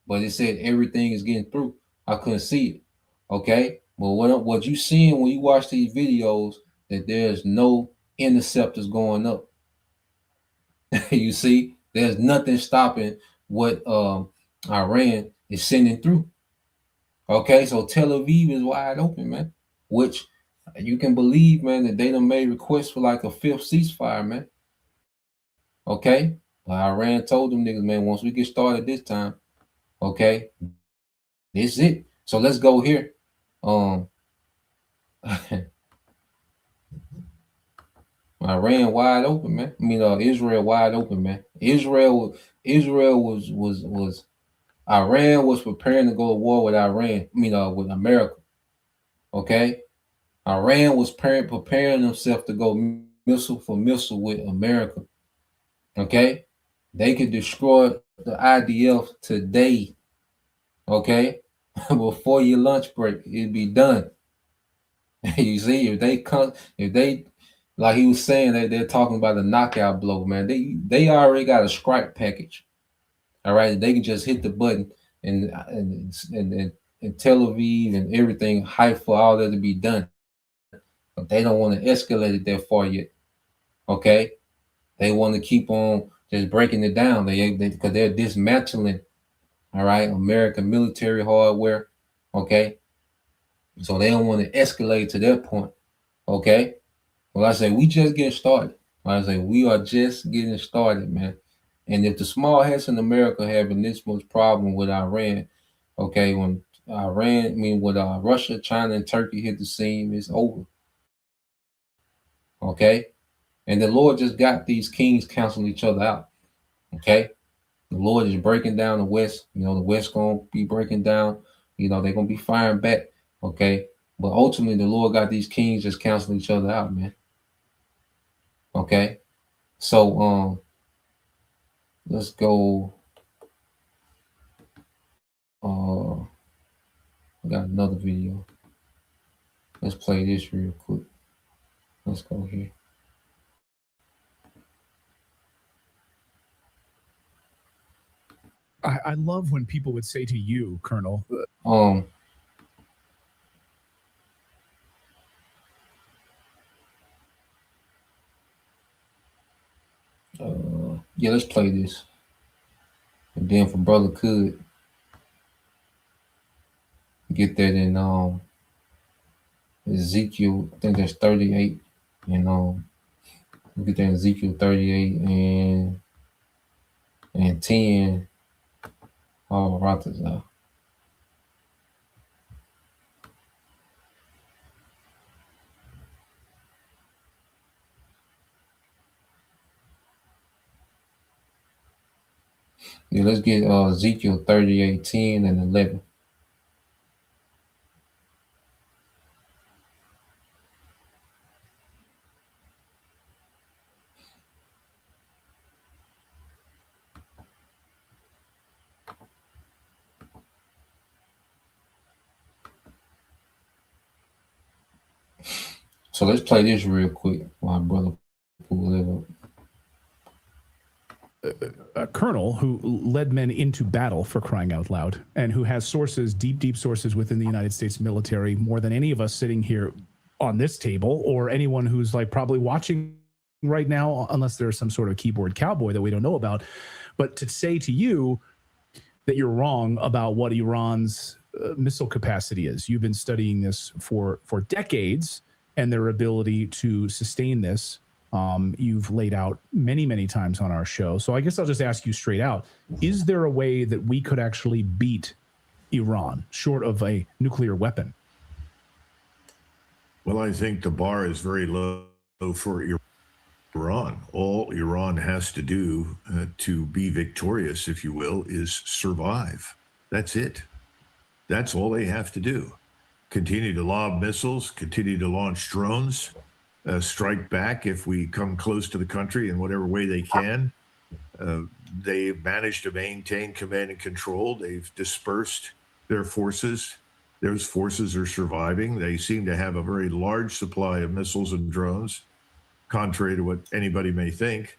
but it said everything is getting through. I couldn't see it. Okay, but what you seeing when you watch these videos, that there's no interceptors going up. You see, there's nothing stopping what Iran is sending through. Okay, so Tel Aviv is wide open, man. Which you can believe, man, that they done made requests for like a fifth ceasefire, man. Okay, but Iran told them niggas, man, once we get started this time, okay, this is it. So let's go here. Iran wide open, man. I mean, Israel wide open, man. Israel was Iran was preparing to go to war with Iran. I mean, with America. Okay, Iran was preparing themselves to go missile for missile with America. Okay, they could destroy the IDF today. Okay, before your lunch break, it'd be done. You see, if they like he was saying that they're talking about the knockout blow, man. They already got a strike package. All right, they can just hit the button and and Tel Aviv and everything hype for all that to be done. But they don't want to escalate it that far yet. Okay? They want to keep on just breaking it down. Because they're dismantling, all right, American military hardware. Okay. So they don't want to escalate to that point. Okay. Well, I say we just getting started. I say we are just getting started, man. And if the small hats in America having this much problem with Iran, okay, when with Russia, China, and Turkey hit the scene, it's over. Okay. And the Lord just got these kings canceling each other out. Okay. The Lord is breaking down the West. You know, the West gonna be breaking down. You know, they're gonna be firing back. Okay. But ultimately the Lord got these kings just canceling each other out, man. Okay. So let's go. I got another video. Let's play this real quick. Let's go here. I love when people would say to you, Colonel. Yeah, let's play this. And then for brother could get that in Ezekiel, I think that's 38. And get that in Ezekiel 38 and 10. Oh, Ratazah. Yeah, let's get Ezekiel 38, 10, and 11. So let's play this real quick while brother pull it up. A colonel who led men into battle, for crying out loud, and who has sources, deep sources within the United States military, more than any of us sitting here on this table, or anyone who's like probably watching right now, unless there's some sort of keyboard cowboy that we don't know about. But to say to you that you're wrong about what Iran's missile capacity is, you've been studying this for decades, and their ability to sustain this. You've laid out many times on our show. So I guess I'll just ask you straight out, is there a way that we could actually beat Iran short of a nuclear weapon? Well, I think the bar is very low for Iran. All Iran has to do to be victorious, if you will, is survive. That's it. That's all they have to do. Continue to lob missiles, continue to launch drones, strike back if we come close to the country in whatever way they can. They've managed to maintain command and control. They've dispersed their forces. Those forces are surviving. They seem to have a very large supply of missiles and drones, contrary to what anybody may think.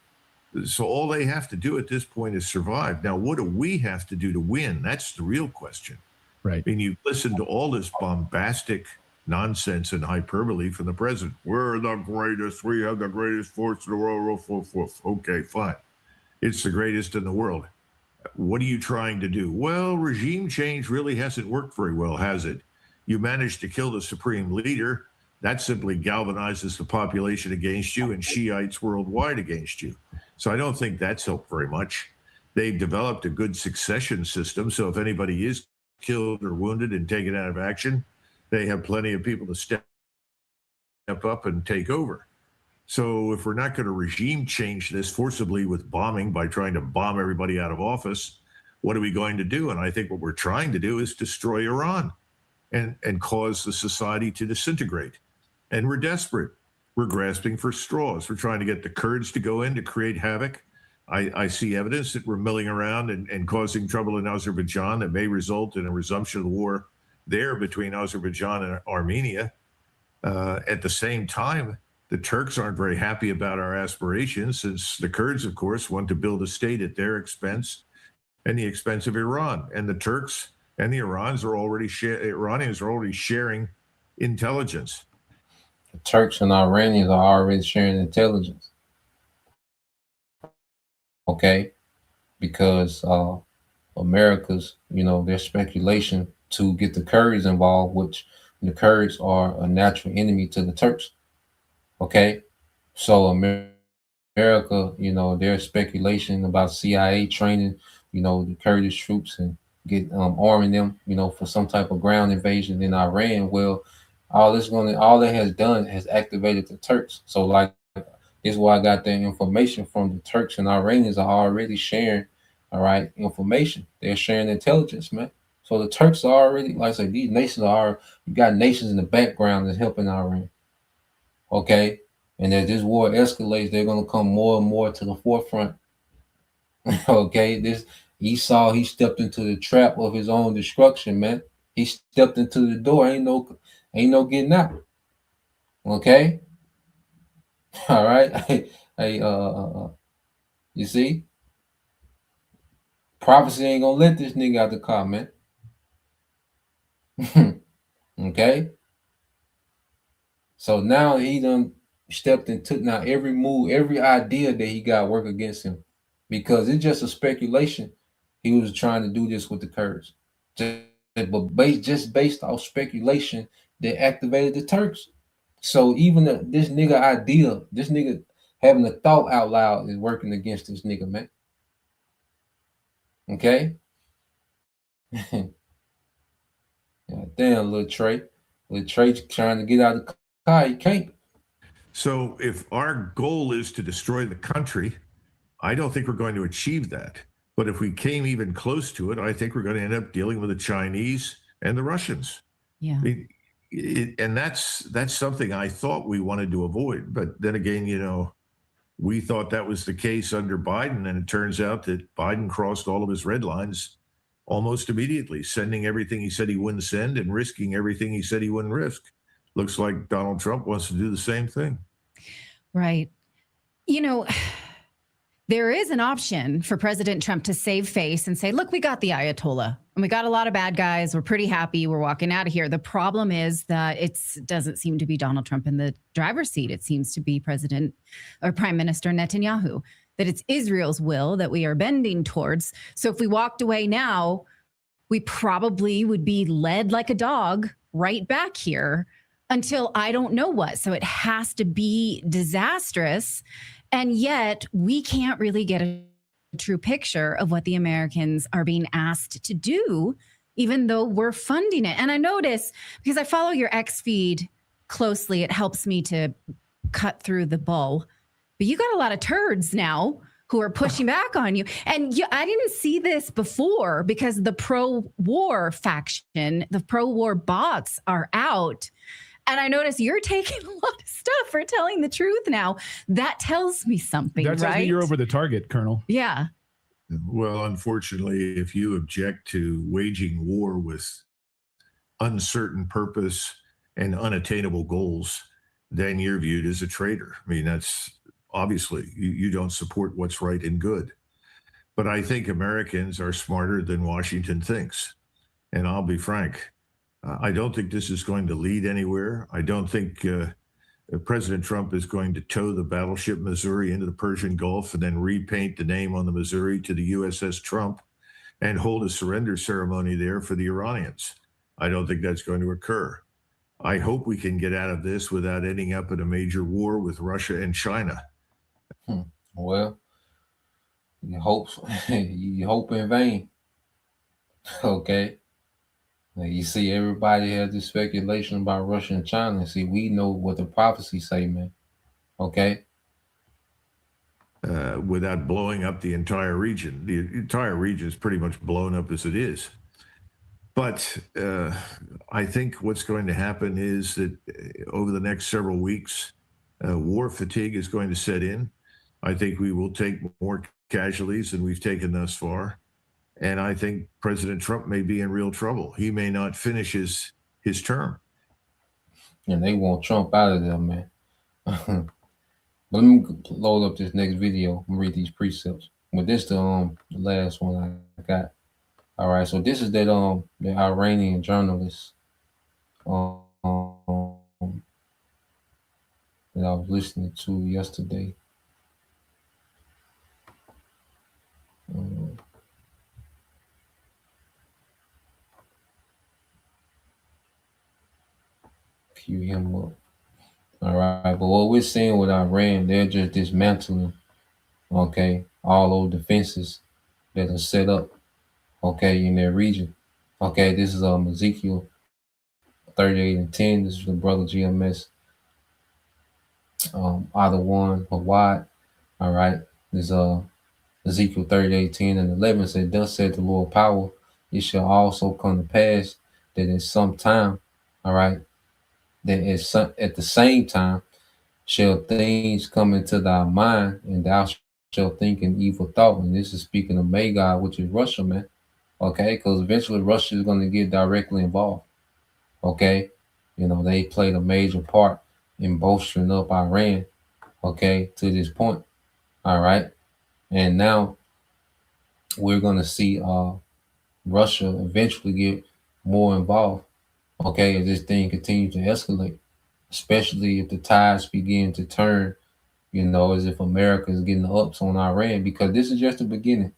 So all they have to do at this point is survive. Now, what do we have to do to win? That's the real question. Right. I mean, you listen to all this bombastic nonsense and hyperbole from the president. We're the greatest. We have the greatest force in the world. Okay, fine. It's the greatest in the world. What are you trying to do? Well, regime change really hasn't worked very well, has it? You managed to kill the supreme leader. That simply galvanizes the population against you and Shiites worldwide against you. So I don't think that's helped very much. They've developed a good succession system. So if anybody is killed or wounded and taken out of action, they have plenty of people to step up and take over. So if we're not going to regime change this forcibly with bombing by trying to bomb everybody out of office, what are we going to do? And I think what we're trying to do is destroy Iran and cause the society to disintegrate. And we're desperate. We're grasping for straws. We're trying to get the Kurds to go in to create havoc. I see evidence that we're milling around and causing trouble in Azerbaijan that may result in a resumption of the war there between Azerbaijan and Armenia. At the same time, the Turks aren't very happy about our aspirations, since the Kurds, of course, want to build a state at their expense and the expense of Iran. And the Turks and the Iranians are already sharing intelligence. The Turks and Iranians are already sharing intelligence. Okay, because America's, their speculation to get the Kurds involved, which the Kurds are a natural enemy to the Turks. Okay, so America, their speculation about CIA training, the Kurdish troops and get arming them, for some type of ground invasion in Iran. Well, all that has done has activated the Turks. So like, this is why I got that information from. The Turks and Iranians are already sharing, all right, information. They're sharing intelligence, man. So the Turks are already, like I said, these nations you got nations in the background that's helping Iran. Okay. And as this war escalates, they're going to come more and more to the forefront. Okay. He stepped into the trap of his own destruction, man. He stepped into the door. Ain't no getting out. Okay. All right. Hey, you see? Prophecy ain't gonna let this nigga out the car, man. Okay? So now he done stepped and took now every move, every idea that he got work against him. Because it's just a speculation. He was trying to do this with the Kurds. Just based off speculation that activated the Turks. So even this nigga having a thought out loud is working against this nigga, man. Okay? Yeah, damn, little Trey trying to get out of the car, he can't. So if our goal is to destroy the country, I don't think we're going to achieve that. But if we came even close to it, I think we're going to end up dealing with the Chinese and the Russians. Yeah. And that's something I thought we wanted to avoid. But then again, we thought that was the case under Biden, and it turns out that Biden crossed all of his red lines almost immediately, sending everything he said he wouldn't send and risking everything he said he wouldn't risk. Looks like Donald Trump wants to do the same thing. Right. There is an option for President Trump to save face and say, look, we got the Ayatollah and we got a lot of bad guys. We're pretty happy. We're walking out of here. The problem is that it doesn't seem to be Donald Trump in the driver's seat. It seems to be President or Prime Minister Netanyahu, that it's Israel's will that we are bending towards. So if we walked away now, we probably would be led like a dog right back here until I don't know what. So it has to be disastrous. And yet we can't really get a true picture of what the Americans are being asked to do, even though we're funding it. And I notice, because I follow your X feed closely, it helps me to cut through the bull. But you got a lot of turds now who are pushing back on you. And I didn't see this before because the pro-war faction, the pro-war bots are out. And I notice you're taking a lot of stuff for telling the truth now. That tells me something, That tells me you're over the target, Colonel. Yeah. Well, unfortunately, if you object to waging war with uncertain purpose and unattainable goals, then you're viewed as a traitor. I mean, that's obviously you don't support what's right and good. But I think Americans are smarter than Washington thinks. And I'll be frank, I don't think this is going to lead anywhere. I don't think President Trump is going to tow the battleship Missouri into the Persian Gulf and then repaint the name on the Missouri to the USS Trump and hold a surrender ceremony there for the Iranians. I don't think that's going to occur. I hope we can get out of this without ending up in a major war with Russia and China. Well, you hope in vain. Okay. You see, everybody has this speculation about Russia and China. See, we know what the prophecies say, man. Okay. Without blowing up the entire region. The entire region is pretty much blown up as it is. But I think what's going to happen is that over the next several weeks, war fatigue is going to set in. I think we will take more casualties than we've taken thus far. And I think President Trump may be in real trouble. He may not finish his term. And they want Trump out of there, man. But let me load up this next video and read these precepts. Well, this the last one I got. All right, so this is that the Iranian journalist that I was listening to yesterday. Cue him up. All right, but what we're seeing with Iran, they're just dismantling, okay, all those defenses that are set up, okay, in their region. Okay, this is Ezekiel 38 and 10. This is the brother GMS, either one or wide. All right, this Ezekiel 38, 10 and 11 said, "Thus said the Lord power, it shall also come to pass that in some time, all right, that at the same time shall things come into thy mind, and thou shalt think an evil thought." And this is speaking of Magog, which is Russia, man. Okay, because eventually Russia is going to get directly involved. Okay, you know, they played a major part in bolstering up Iran, okay, to this point. All right, and now we're going to see Russia eventually get more involved, okay, as this thing continues to escalate, especially if the tides begin to turn, you know, as if America is getting the ups on Iran, because this is just the beginning.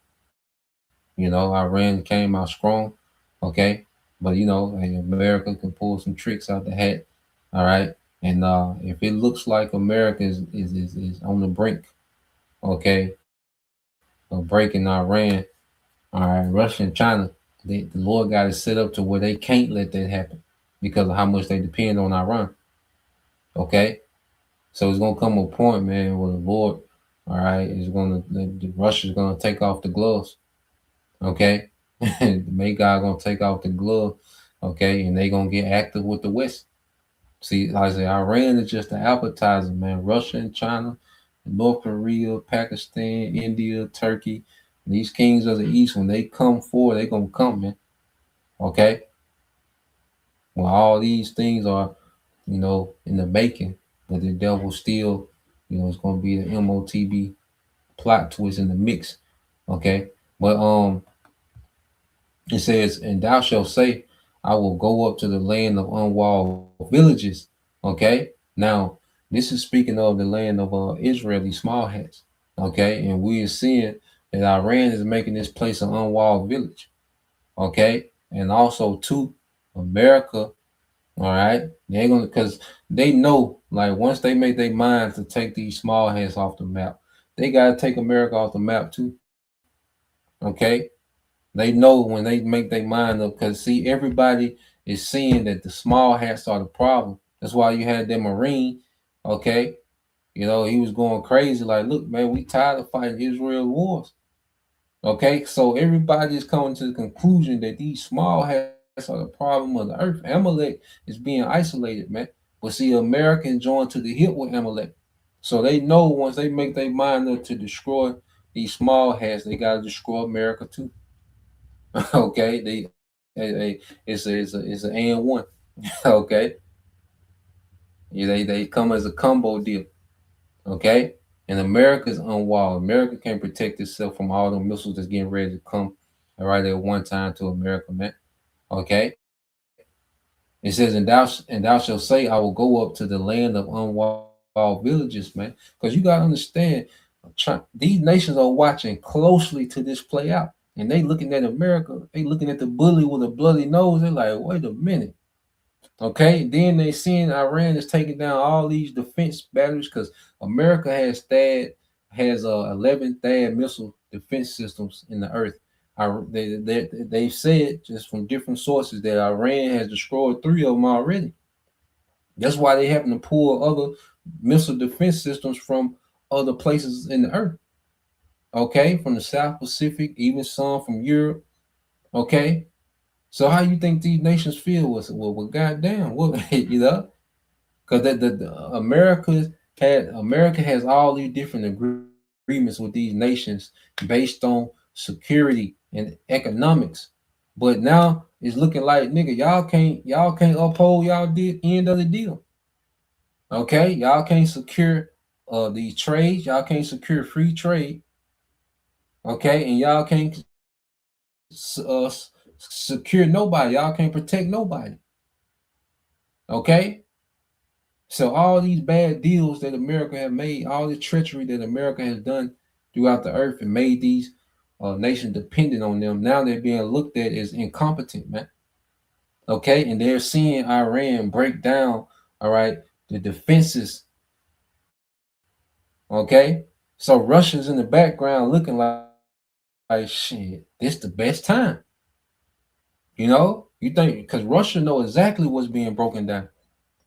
You know, Iran came out strong, okay, but you know, and America can pull some tricks out the hat, all right. And if it looks like America is on the brink, okay, of breaking Iran, all right, Russia and China, the Lord got it set up to where they can't let that happen because of how much they depend on Iran, okay. So it's gonna come a point, man, where the Lord, all right, is gonna Russia's gonna take off the gloves, okay. May God gonna take off the glove, okay, and they gonna get active with the West. See, like I say, Iran is just an appetizer, man. Russia and China, North Korea, Pakistan, India, Turkey, these kings of the East, when they come forward, they gonna come, man. Okay. Well, all these things are, you know, in the making, but the devil still, you know, it's gonna be the MOTB plot twist in the mix. Okay. But it says, "And thou shalt say, I will go up to the land of unwalled villages." Okay. Now, this is speaking of the land of Israeli small hats. Okay. And we are seeing that Iran is making this place an unwalled village. Okay. And also, to America, all right, they're gonna, because they know, like, once they make their mind to take these small hats off the map, they gotta take America off the map too. Okay. They know when they make their mind up, because see, everybody is seeing that the small hats are the problem. That's why you had that Marine, okay? You know, he was going crazy, like, look, man, we tired of fighting Israel wars. Okay, so everybody is coming to the conclusion that these small hats are the problem of the earth. Amalek is being isolated, man. But see, Americans joined to the hip with Amalek. So they know once they make their mind up to destroy these small hats, they gotta destroy America too. Okay, it's an and one. Okay, yeah, they come as a combo deal. Okay, and America's unwalled. America can protect itself from all the missiles that's getting ready to come. All right, at one time to America, man. Okay, it says, and thou shalt say, I will go up to the land of unwalled villages, man, because you gotta understand, these nations are watching closely to this play out. And they looking at America, they looking at the bully with a bloody nose. They're like, wait a minute. Okay. Then they seeing Iran is taking down all these defense batteries because America has 11 THAAD missile defense systems in the earth. They said just from different sources that Iran has destroyed 3 of them already. That's why they having to pull other missile defense systems from other places in the earth. Okay, from the South Pacific, even some from Europe. Okay, so how you think these nations feel? Well, goddamn, what you know? Because the America has all these different agreements with these nations based on security and economics, but now it's looking like, nigga, y'all can't uphold y'all end of the deal. Okay, y'all can't secure these trades, y'all can't secure free trade. Okay, and y'all can't secure nobody. Y'all can't protect nobody. Okay? So all these bad deals that America have made, all the treachery that America has done throughout the earth and made these nations dependent on them, now they're being looked at as incompetent, man. Okay? And they're seeing Iran break down, all right, the defenses. Okay? So Russia's in the background looking like shit, this the best time. You know? You think, because Russia know exactly what's being broken down.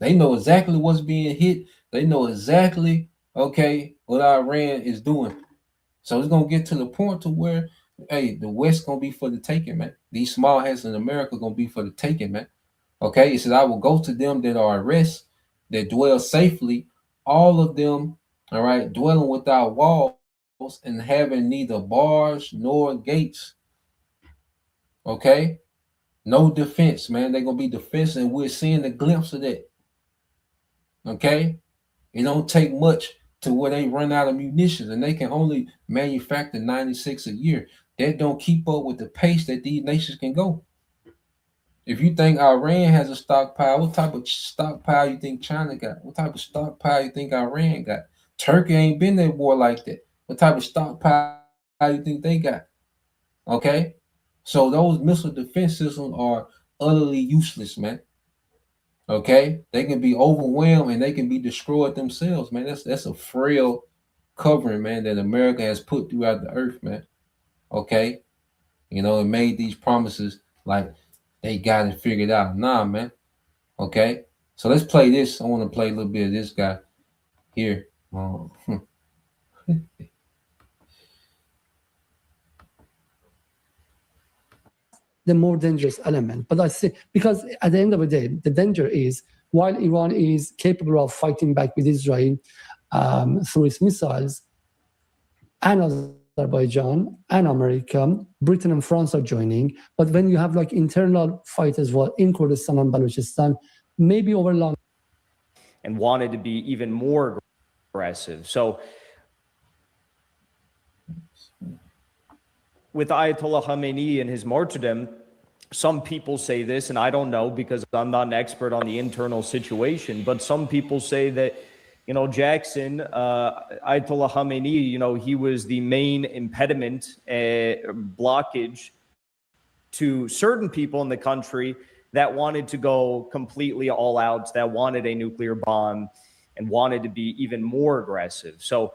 They know exactly what's being hit. They know exactly, okay, what Iran is doing. So it's gonna get to the point to where, hey, the West gonna be for the taking, man. These small hats in America gonna be for the taking, man. Okay, he says, I will go to them that are at rest, that dwell safely, all of them, all right, dwelling without walls and having neither bars nor gates. Okay, no defense, man. They're gonna be defense, and we're seeing a glimpse of that. Okay, it don't take much to where they run out of munitions, and they can only manufacture 96 a year. That don't keep up with the pace that these nations can go. If you think Iran has a stockpile, what type of stockpile you think China got? What type of stockpile you think Iran got? Turkey ain't been at war like that. What type of stockpile you think they got? Okay, so those missile defense systems are utterly useless, man. Okay, they can be overwhelmed and they can be destroyed themselves, man. That's a frail covering, man, that America has put throughout the earth, man. Okay, you know, it made these promises like they got it figured out. Nah, man. Okay, so let's play this. I want to play a little bit of this guy here. The more dangerous element. But I say, because at the end of the day, the danger is while Iran is capable of fighting back with Israel through its missiles, and Azerbaijan and America, Britain and France are joining. But when you have like internal fight as well in Kurdistan and Balochistan, maybe over long. And wanted to be even more aggressive. So with Ayatollah Khamenei and his martyrdom, some people say this, and I don't know because I'm not an expert on the internal situation, but some people say that, you know, Jackson, Ayatollah Khamenei, you know, he was the main impediment, blockage to certain people in the country that wanted to go completely all out, that wanted a nuclear bomb and wanted to be even more aggressive. So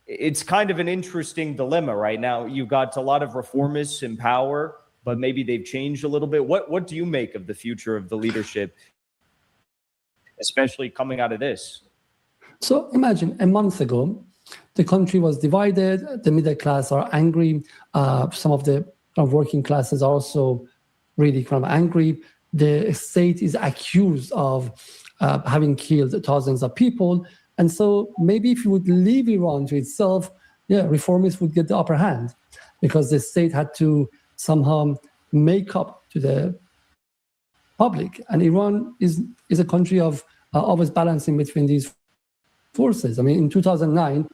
it's kind of an interesting dilemma right now. You've got a lot of reformists in power, but maybe they've changed a little bit. What do you make of the future of the leadership, especially coming out of this? So imagine a month ago, the country was divided. The middle class are angry. Some of the working classes are also really kind of angry. The state is accused of having killed thousands of people. And so maybe if you would leave Iran to itself, reformists would get the upper hand because the state had to somehow make up to the public. And Iran is a country of always balancing between these forces. I mean, in 2009,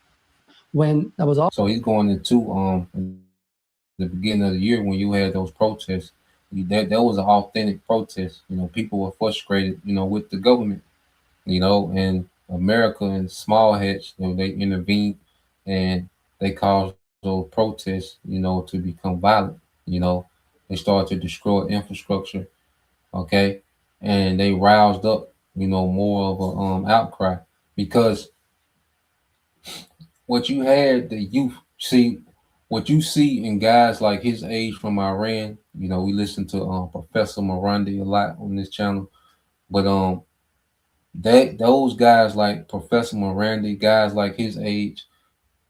when that was... So he's going into the beginning of the year when you had those protests. That was an authentic protest. You know, people were frustrated, you know, with the government, you know, and America and small hats, you know, they intervened and they caused those protests, you know, to become violent. You know, they started to destroy infrastructure, okay, and they roused up, you know, more of a outcry because what you had the youth see, what you see in guys like his age from Iran, you know, we listen to Professor Morandi a lot on this channel, but those guys like Professor Morandi, guys like his age,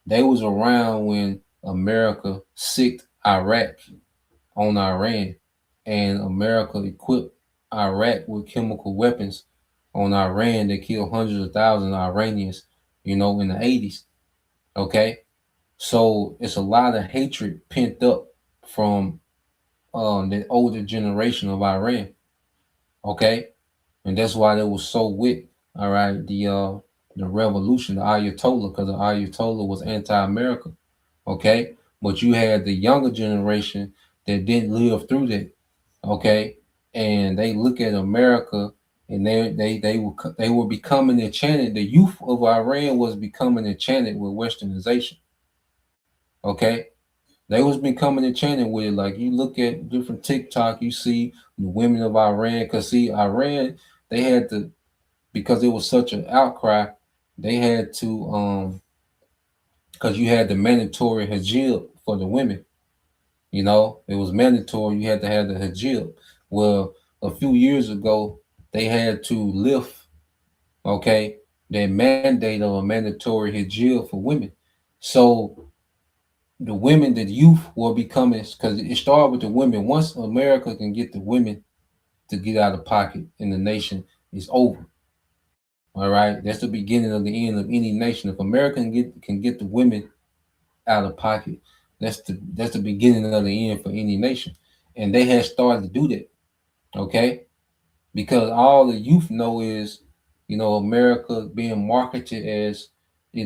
they was around when America sicked Iraq on Iran, and America equipped Iraq with chemical weapons on Iran that killed hundreds of thousands of Iranians, you know, in the 80s. Okay, so it's a lot of hatred pent up from the older generation of Iran. Okay, and that's why they was so with, all right, the revolution, the Ayatollah, because the Ayatollah was anti-America. Okay, but you had the younger generation that didn't live through that, okay, and they look at America and they were becoming enchanted. The youth of Iran was becoming enchanted with westernization, okay. They was becoming enchanted with it. Like you look at different TikTok, you see the women of Iran, because see Iran, they had to, because it was such an outcry, they had to because you had the mandatory hijab for the women. You know, it was mandatory. You had to have the hijab. Well, a few years ago, they had to lift, okay, their mandate of a mandatory hijab for women. So the women, the youth were becoming, because it started with the women. Once America can get the women to get out of pocket in the nation, it's over. All right, that's the beginning of the end of any nation. If America can get the women out of pocket, that's the beginning of the end for any nation. And they had started to do that, okay? Because all the youth know is, America being marketed as, the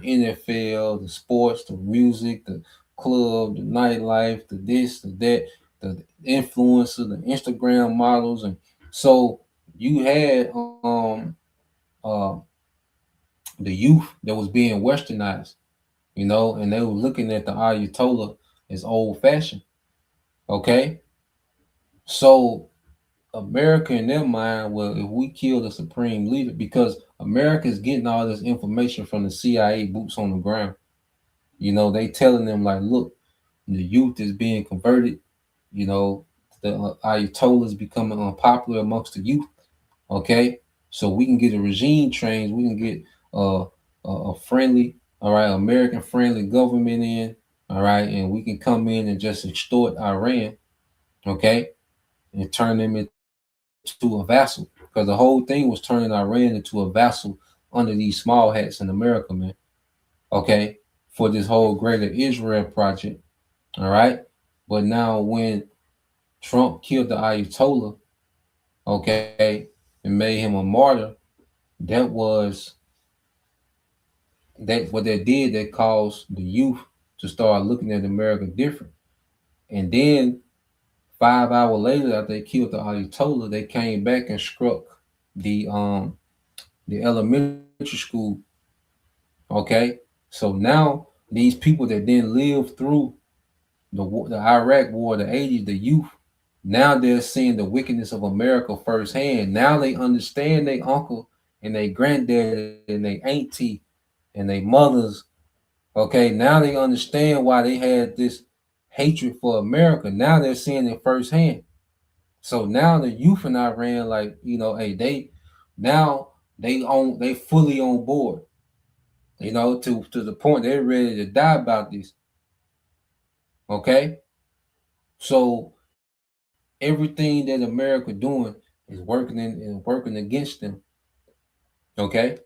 NFL, the sports, the music, the club, the nightlife, the this, the that, the influencer, the Instagram models, and so you had uh, the youth that was being westernized, and they were looking at the Ayatollah as old fashioned. Okay, so America in their mind, well, if we kill the supreme leader, because America is getting all this information from the CIA boots on the ground. They telling them like, look, the youth is being converted. The Ayatollah is becoming unpopular amongst the youth. Okay, so we can get a regime change. We can get a friendly, all right, American friendly government in, all right, and we can come in and just extort Iran, okay, and turn them into a vassal, because the whole thing was turning Iran into a vassal under these small hats in America, man. Okay, for this whole Greater Israel project, all right. But now when Trump killed the Ayatollah, okay, and made him a martyr, that was that what they did, that caused the youth to start looking at America different. And then 5 hours later, after they killed the Ayatollah, they came back and struck the elementary school. Okay, so now these people that didn't live through the Iraq War, the 80s, the youth, now they're seeing the wickedness of America firsthand. Now they understand their uncle and their granddad and their auntie and their mothers. Okay, now they understand why they had this hatred for America. Now they're seeing it firsthand. So now the youth in Iran, like, hey, they fully on board, to the point they're ready to die about this. Okay, so everything that America doing is working against them. Okay,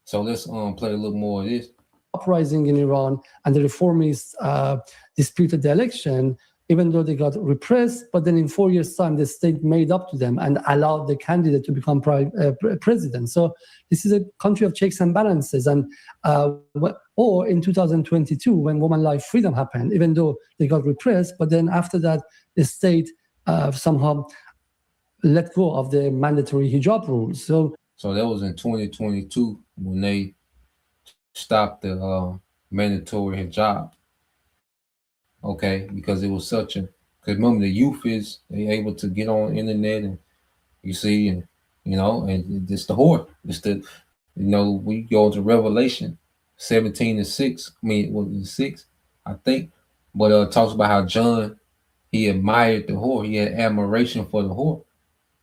so let's play a little more of this. Uprising in Iran, and the reformists disputed the election, even though they got repressed. But then in 4 years' time, the state made up to them and allowed the candidate to become president. So this is a country of checks and balances. And or in 2022, when Women Life Freedom happened, even though they got repressed, but then after that, the state somehow let go of the mandatory hijab rules. So that was in 2022 when they stopped the mandatory hijab. Okay, because it was such a, because remember the youth they able to get on the internet and you see, and and it's the whore. It's the, we go to Revelation 17:6. I mean, what was it, 6, I think, but it talks about how John, he admired the whore. He had admiration for the whore.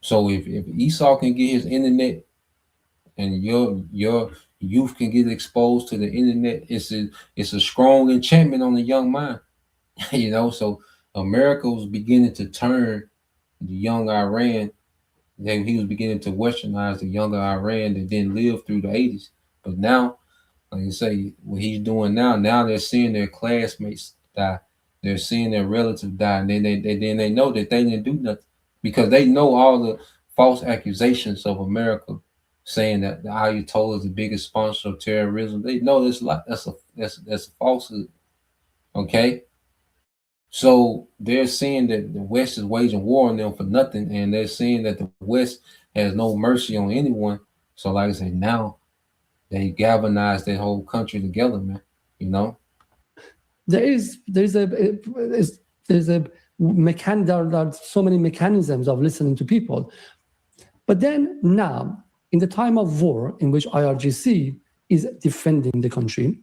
So if Esau can get his internet and your youth can get exposed to the internet, it's a strong enchantment on the young mind. So America was beginning to turn the young Iran. He was beginning to westernize the younger Iran that didn't live through the 80s. But now, like you say, what he's doing now they're seeing their classmates die. They're seeing their relatives die. And then they know that they didn't do nothing, because they know all the false accusations of America saying that the Ayatollah is the biggest sponsor of terrorism. They know that's a falsehood. Okay. So they're saying that the West is waging war on them for nothing, and they're saying that the West has no mercy on anyone. So, like I said, now they galvanized their whole country together, man. You know. There's a there are so many mechanisms of listening to people. But then now, in the time of war, in which IRGC is defending the country,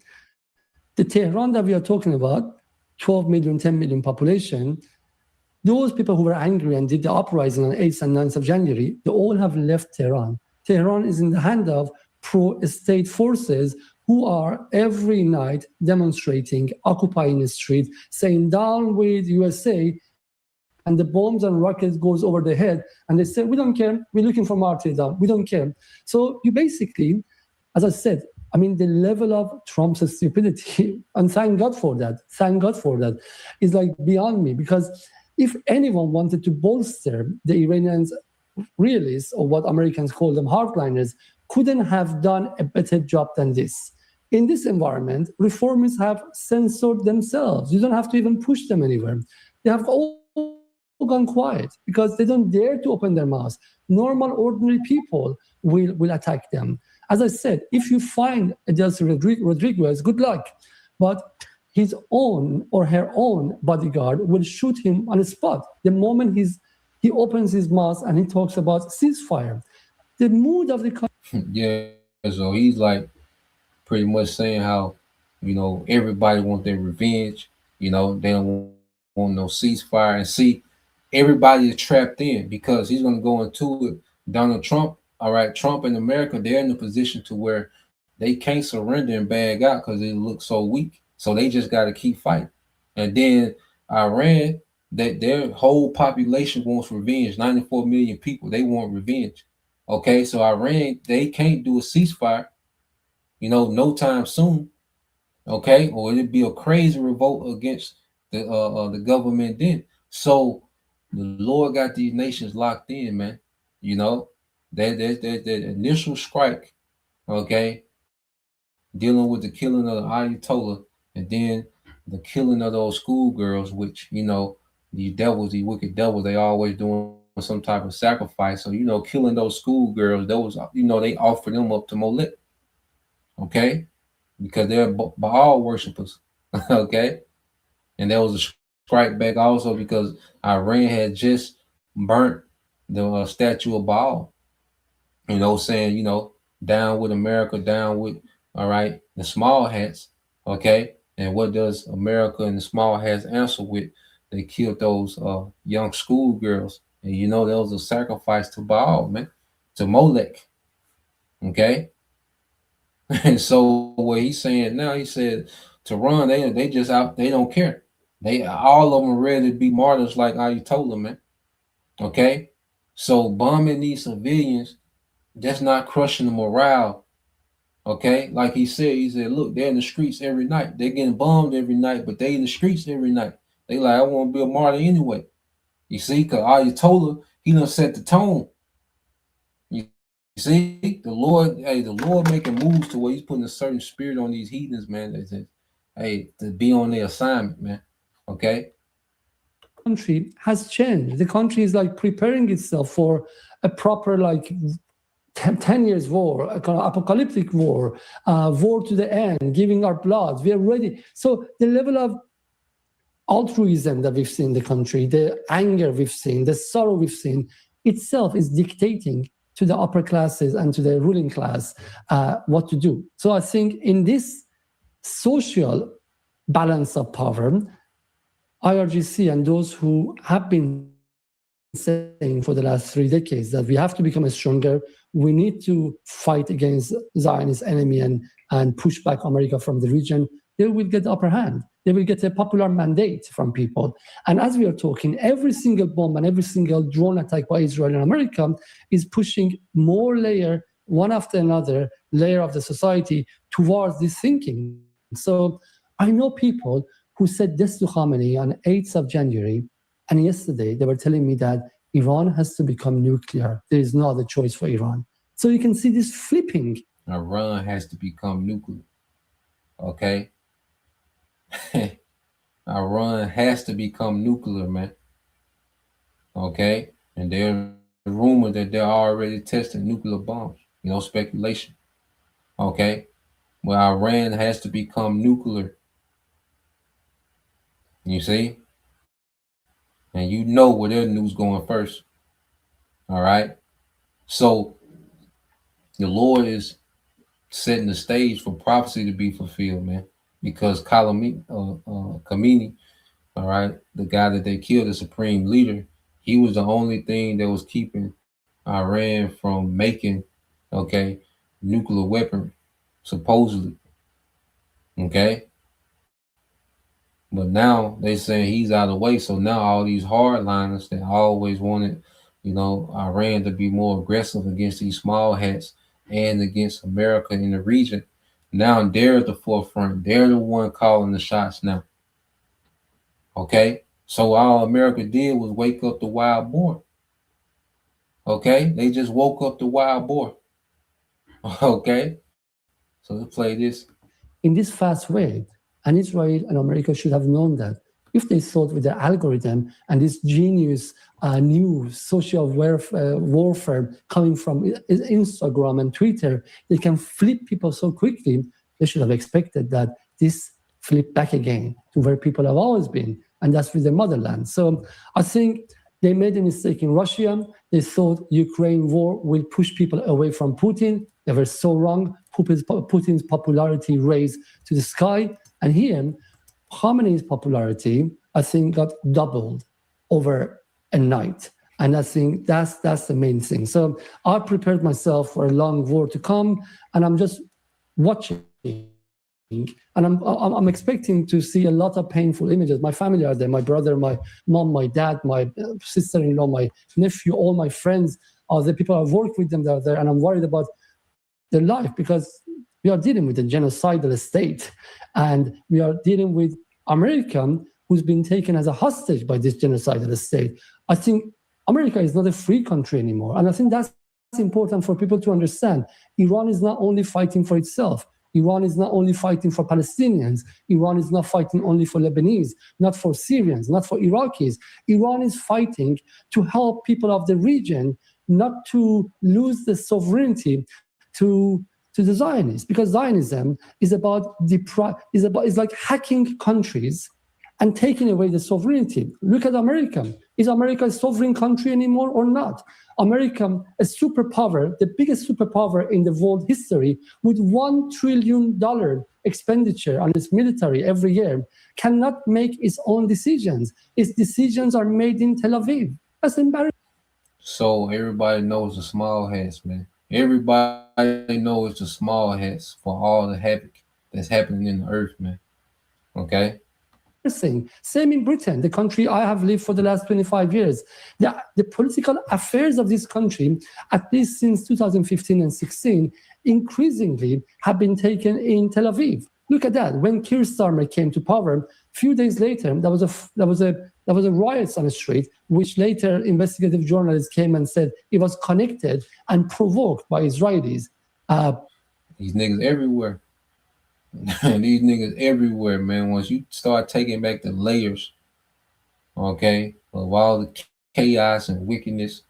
the Tehran that we are talking about, 12 million, 10 million population, those people who were angry and did the uprising on 8th and 9th of January, they all have left Tehran. Tehran is in the hand of pro-state forces who are every night demonstrating, occupying the street, saying down with USA, and the bombs and rockets goes over the head, and they say, we don't care, we're looking for martyrdom, we don't care. So you basically, as I said, I mean, the level of Trump's stupidity, and thank God for that, is like beyond me, because if anyone wanted to bolster the Iranians' realists, or what Americans call them hardliners, couldn't have done a better job than this. In this environment, reformists have censored themselves. You don't have to even push them anywhere. They have all gone quiet because they don't dare to open their mouths. Normal, ordinary people will attack them. As I said, if you find Delcy Rodriguez, good luck. But his own or her own bodyguard will shoot him on the spot the moment he opens his mouth and he talks about ceasefire. The mood of the country. Yeah, so he's like pretty much saying how, everybody want their revenge. They don't want no ceasefire. And see, everybody is trapped in because he's going to go into it. Donald Trump, all right, Trump and America, they're in a position to where they can't surrender and bag out because they look so weak. So they just got to keep fighting. And then Iran, that their whole population wants revenge. 94 million people, they want revenge. Okay, so Iran, they can't do a ceasefire, no time soon. Okay, or it'd be a crazy revolt against the government then. So the Lord got these nations locked in, man. That initial strike, okay, dealing with the killing of the Ayatollah, and then the killing of those schoolgirls, which these devils, these wicked devils, they always doing some type of sacrifice. So killing those schoolgirls, those they offer them up to Molech, okay, because they're Baal worshippers, okay. And there was a strike back also because Iran had just burnt the statue of Baal, saying, down with America, down with, all right, the small hats, okay. And what does America and the small hats answer with? They killed those young schoolgirls. And there was a sacrifice to Baal, man, to Molech, okay. And so what he's saying now, he said to run, they just out, they don't care. They all of them ready to be martyrs like Ayatollah, man. Okay. So bombing these civilians, that's not crushing the morale. Okay. Like he said, look, they're in the streets every night. They're getting bombed every night, but they in the streets every night. They like, I want to be a martyr anyway. You see, because Ayatollah, he done set the tone. You see, the Lord making moves to where he's putting a certain spirit on these heathens, man. To be on their assignment, man. Okay. Country has changed. The country is like preparing itself for a proper 10 years war, a kind of apocalyptic war, war to the end, giving our blood. We are ready. So the level of altruism that we've seen in the country, the anger we've seen, the sorrow we've seen, itself is dictating to the upper classes and to the ruling class what to do. So I think in this social balance of power, IRGC and those who have been saying for the last 3 decades that we have to become stronger, we need to fight against Zionist enemy and push back America from the region, they will get the upper hand. They will get a popular mandate from people. And as we are talking, every single bomb and every single drone attack by Israel and America is pushing more layer, one after another, layer of the society towards this thinking. So I know people who said this to Khamenei on 8th of January, and yesterday they were telling me that Iran has to become nuclear. There is no other choice for Iran. So you can see this flipping. Iran has to become nuclear. Okay. Iran has to become nuclear, man. Okay, and there's rumor that they're already testing nuclear bombs. Speculation. Okay, well, Iran has to become nuclear. You see, and where their news going first. All right, so the Lord is setting the stage for prophecy to be fulfilled, man. Because Khamenei, all right, the guy that they killed, the supreme leader, he was the only thing that was keeping Iran from making, okay, nuclear weapon, supposedly, okay. But now they saying he's out of the way, so now all these hardliners that always wanted, Iran to be more aggressive against these small hats and against America in the region, now they're at the forefront. They're the one calling the shots now. Okay, so all America did was wake up the wild boar. Okay, they just woke up the wild boar. Okay, so let's play this. In this fast way, and Israel and America should have known that if they thought with the algorithm and this genius new social warfare coming from Instagram and Twitter, they can flip people so quickly, they should have expected that this flip back again to where people have always been, and that's with the motherland. So I think they made a mistake in Russia. They thought Ukraine war will push people away from Putin. They were so wrong. Putin's popularity raised to the sky. And here, Khamenei's popularity, I think, got doubled over a night. And I think that's the main thing. So I prepared myself for a long war to come, and I'm just watching. And I'm expecting to see a lot of painful images. My family are there, my brother, my mom, my dad, my sister-in-law, my nephew, all my friends are the people I've worked with them that are there, and I'm worried about their life because we are dealing with a genocidal state, and we are dealing with America who's been taken as a hostage by this genocidal state. I think America is not a free country anymore, and I think that's important for people to understand. Iran is not only fighting for itself. Iran is not only fighting for Palestinians. Iran is not fighting only for Lebanese, not for Syrians, not for Iraqis. Iran is fighting to help people of the region not to lose the sovereignty to the Zionists, because Zionism is like hacking countries and taking away the sovereignty. Look at America. Is America a sovereign country anymore or not? America, a superpower, the biggest superpower in the world history, with $1 trillion expenditure on its military every year, cannot make its own decisions. Its decisions are made in Tel Aviv. That's embarrassing. So everybody knows the small hats, man. Everybody knows the small hats for all the havoc that's happening in the earth, man. Okay? Same in Britain, the country I have lived for the last 25 years. The political affairs of this country, at least since 2015 and 16, increasingly have been taken in Tel Aviv. Look at that. When Keir Starmer came to power, a few days later, there was a riots on the street, which later investigative journalists came and said it was connected and provoked by Israelis. These niggas everywhere. These niggas everywhere, man. Once you start taking back the layers, okay, of all the chaos and wickedness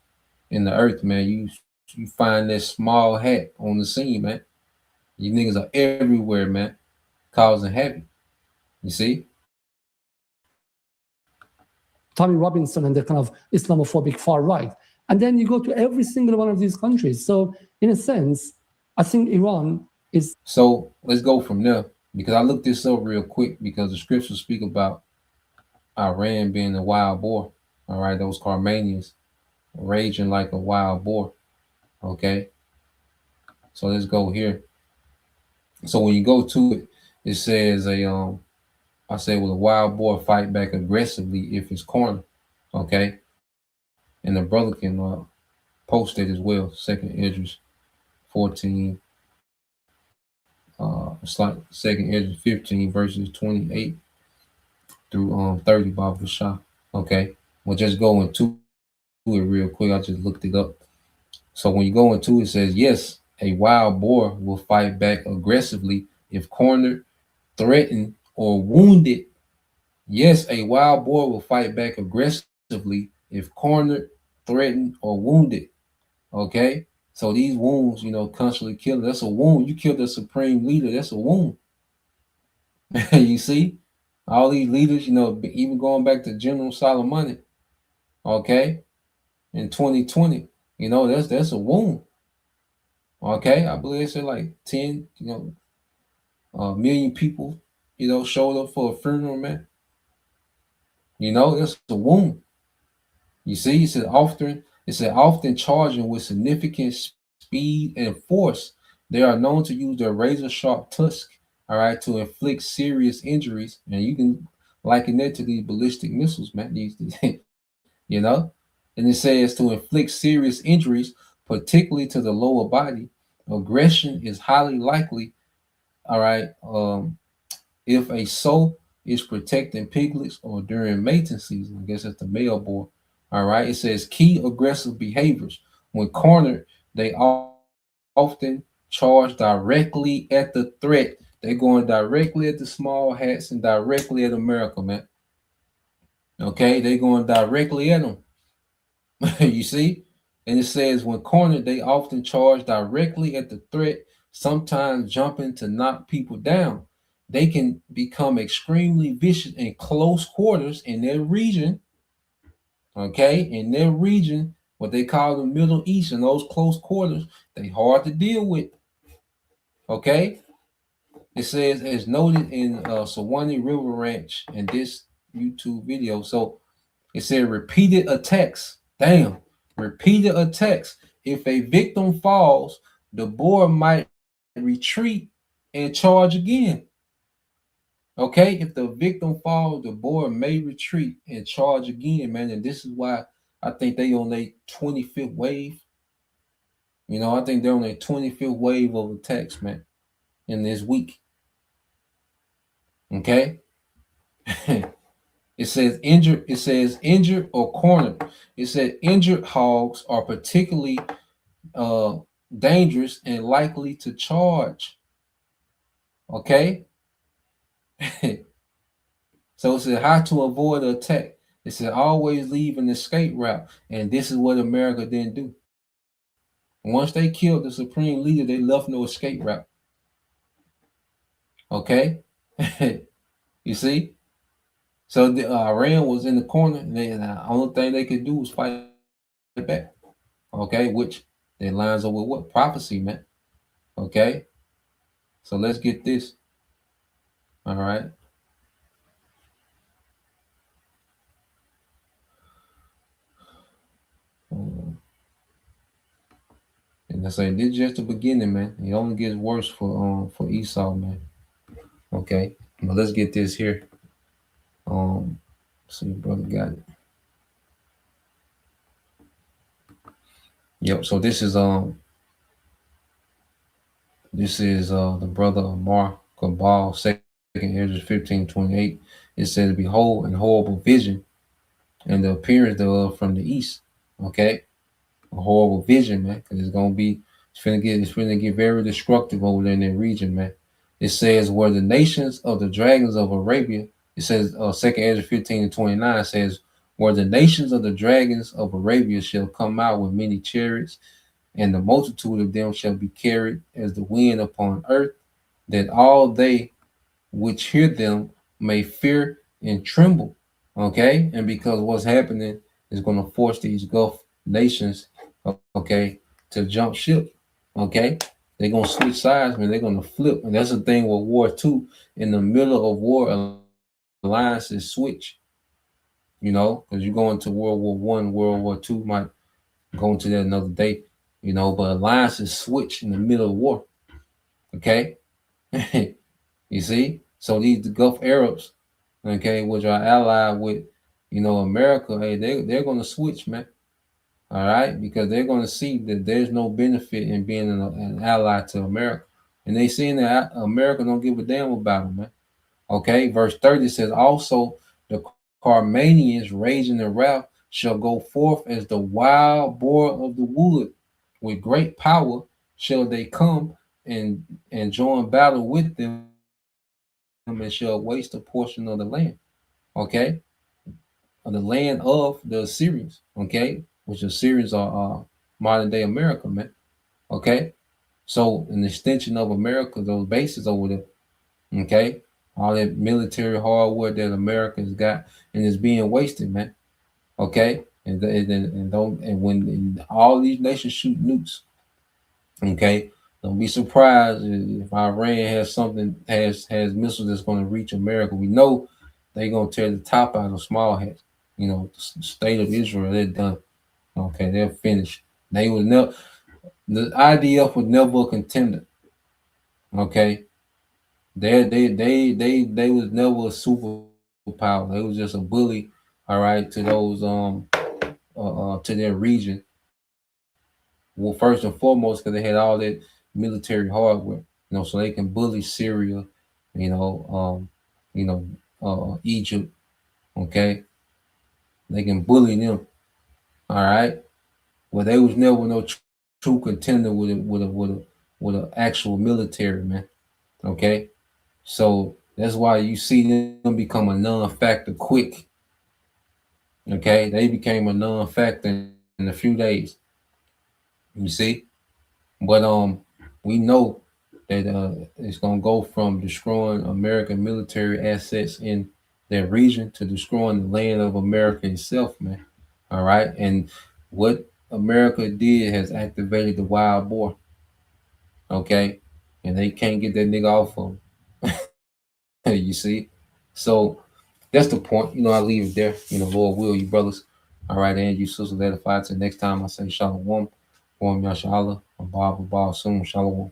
in the earth, man, you find this small hat on the scene, man. These niggas are everywhere, man, causing havoc. You see? Tommy Robinson and the kind of Islamophobic far right. And then you go to every single one of these countries. So in a sense, I think Iran is... So let's go from there, because I looked this up real quick because the scriptures speak about Iran being a wild boar. All right, those Carmanians raging like a wild boar. Okay. So let's go here. So when you go to it, it says I say, will a wild boar fight back aggressively if it's cornered? Okay. And the brother can post it as well. Second Esdras 14. It's like Second Esdras 15 verses 28 through 30 Baba Shah. Okay. We'll just go into it real quick. I just looked it up. So when you go into it, it says, yes, a wild boar will fight back aggressively if cornered, threatened, or wounded. Yes, a wild boar will fight back aggressively if cornered, threatened, or wounded. Okay, so these wounds, constantly killing. That's a wound. You killed the supreme leader. That's a wound. You see, all these leaders, even going back to General Solomon, okay, in 2020, that's a wound. Okay, I believe they said like 10, million people, showed up for a funeral, man. That's a wound. You see, it said often charging with significant speed and force. They are known to use their razor sharp tusk, all right, to inflict serious injuries. And you can liken that to these ballistic missiles, man. You know, and it says to inflict serious injuries, particularly to the lower body. Aggression is highly likely, all right, if a sow is protecting piglets or during mating season. I guess that's the male boar. All right. It says key aggressive behaviors. When cornered, they often charge directly at the threat. They're going directly at the small hats and directly at America, man. Okay, they're going directly at them. You see? And it says when cornered, they often charge directly at the threat, sometimes jumping to knock people down. They can become extremely vicious in close quarters in their region. Okay, in their region, what they call the Middle East, in those close quarters, they hard to deal with. Okay, it says as noted in Sewanee River Ranch in this YouTube video. So it said repeated attacks. Damn, repeated attacks. If a victim falls, the boar might retreat and charge again. Okay, if the victim falls, the boar may retreat and charge again, man. And this is why I think they on their 25th wave. I think they're on their 25th wave of attacks, man, in this week. Okay. It says injured or cornered. It said injured hogs are particularly dangerous and likely to charge. Okay. So it said how to avoid the attack. It said always leave an escape route. And this is what America didn't do. Once they killed the supreme leader, they left no escape route. Okay. You see? So the Iran was in the corner, and the only thing they could do was fight back. Okay, which it lines up with what? Prophecy, man. Okay. So let's get this. All right. And I say this is just the beginning, man. It only gets worse for Esau, man. Okay. But let's get this here. See, brother got it. Yep. So this is the brother Amar Kabal, 2nd Ezra 15:28. It says, behold, an horrible vision, and the appearance thereof from the east. Okay. A horrible vision, man, because it's gonna get very destructive over there in that region, man. It says where the nations of the dragons of Arabia, it says 2nd Ezra 15:29 says, where the nations of the dragons of Arabia shall come out with many chariots, and the multitude of them shall be carried as the wind upon earth, that all they which hear them may fear and tremble. Okay, and because what's happening is going to force these Gulf nations, okay, to jump ship. Okay, they're gonna switch sides, man. They're gonna flip, and that's the thing with war too. In the middle of war, alliances switch. Because you go into World War One, World War Two, might go into that another day. But alliances switch in the middle of war. Okay, you see. So the Gulf Arabs, okay, which are allied with, America, hey, they're gonna switch, man. All right, because they're going to see that there's no benefit in being an ally to America, and they seeing that America don't give a damn about them, man. Okay, verse 30 says, also the Carmanians raging in wrath shall go forth as the wild boar of the wood. With great power shall they come and join battle with them, and shall waste a portion of the land. okay, of the land of the Assyrians, okay, which the Assyrians are modern day America, man. Okay, so an extension of America, those bases over there, okay, all that military hardware that America's got and is being wasted, man. Okay, and when all these nations shoot nukes, okay, don't be surprised if Iran has missiles that's going to reach America. We know they're going to tear the top out of small hats. You know, the state of Israel, they're done. Okay, they're finished. They was never the IDF was never a contender. Okay, they was never a superpower. They was just a bully. All right, to those to their region. Well, first and foremost, because they had all that military hardware, so they can bully Syria, you know, Egypt. Okay, they can bully them. All right, well, they was never no true contender with an actual military, man. Okay, so that's why you see them become a non-factor quick. Okay, they became a non-factor in a few days. You see, but we know that it's gonna go from destroying American military assets in their region to destroying the land of America itself, man. All right, and what America did has activated the wild boar. Okay, and they can't get that nigga off of 'em. You see, so that's the point. I leave it there. Lord will, you brothers. All right, and you sisters, edify. Till next time, I say shalom. Form Yashala. Abba, soon. Shalom.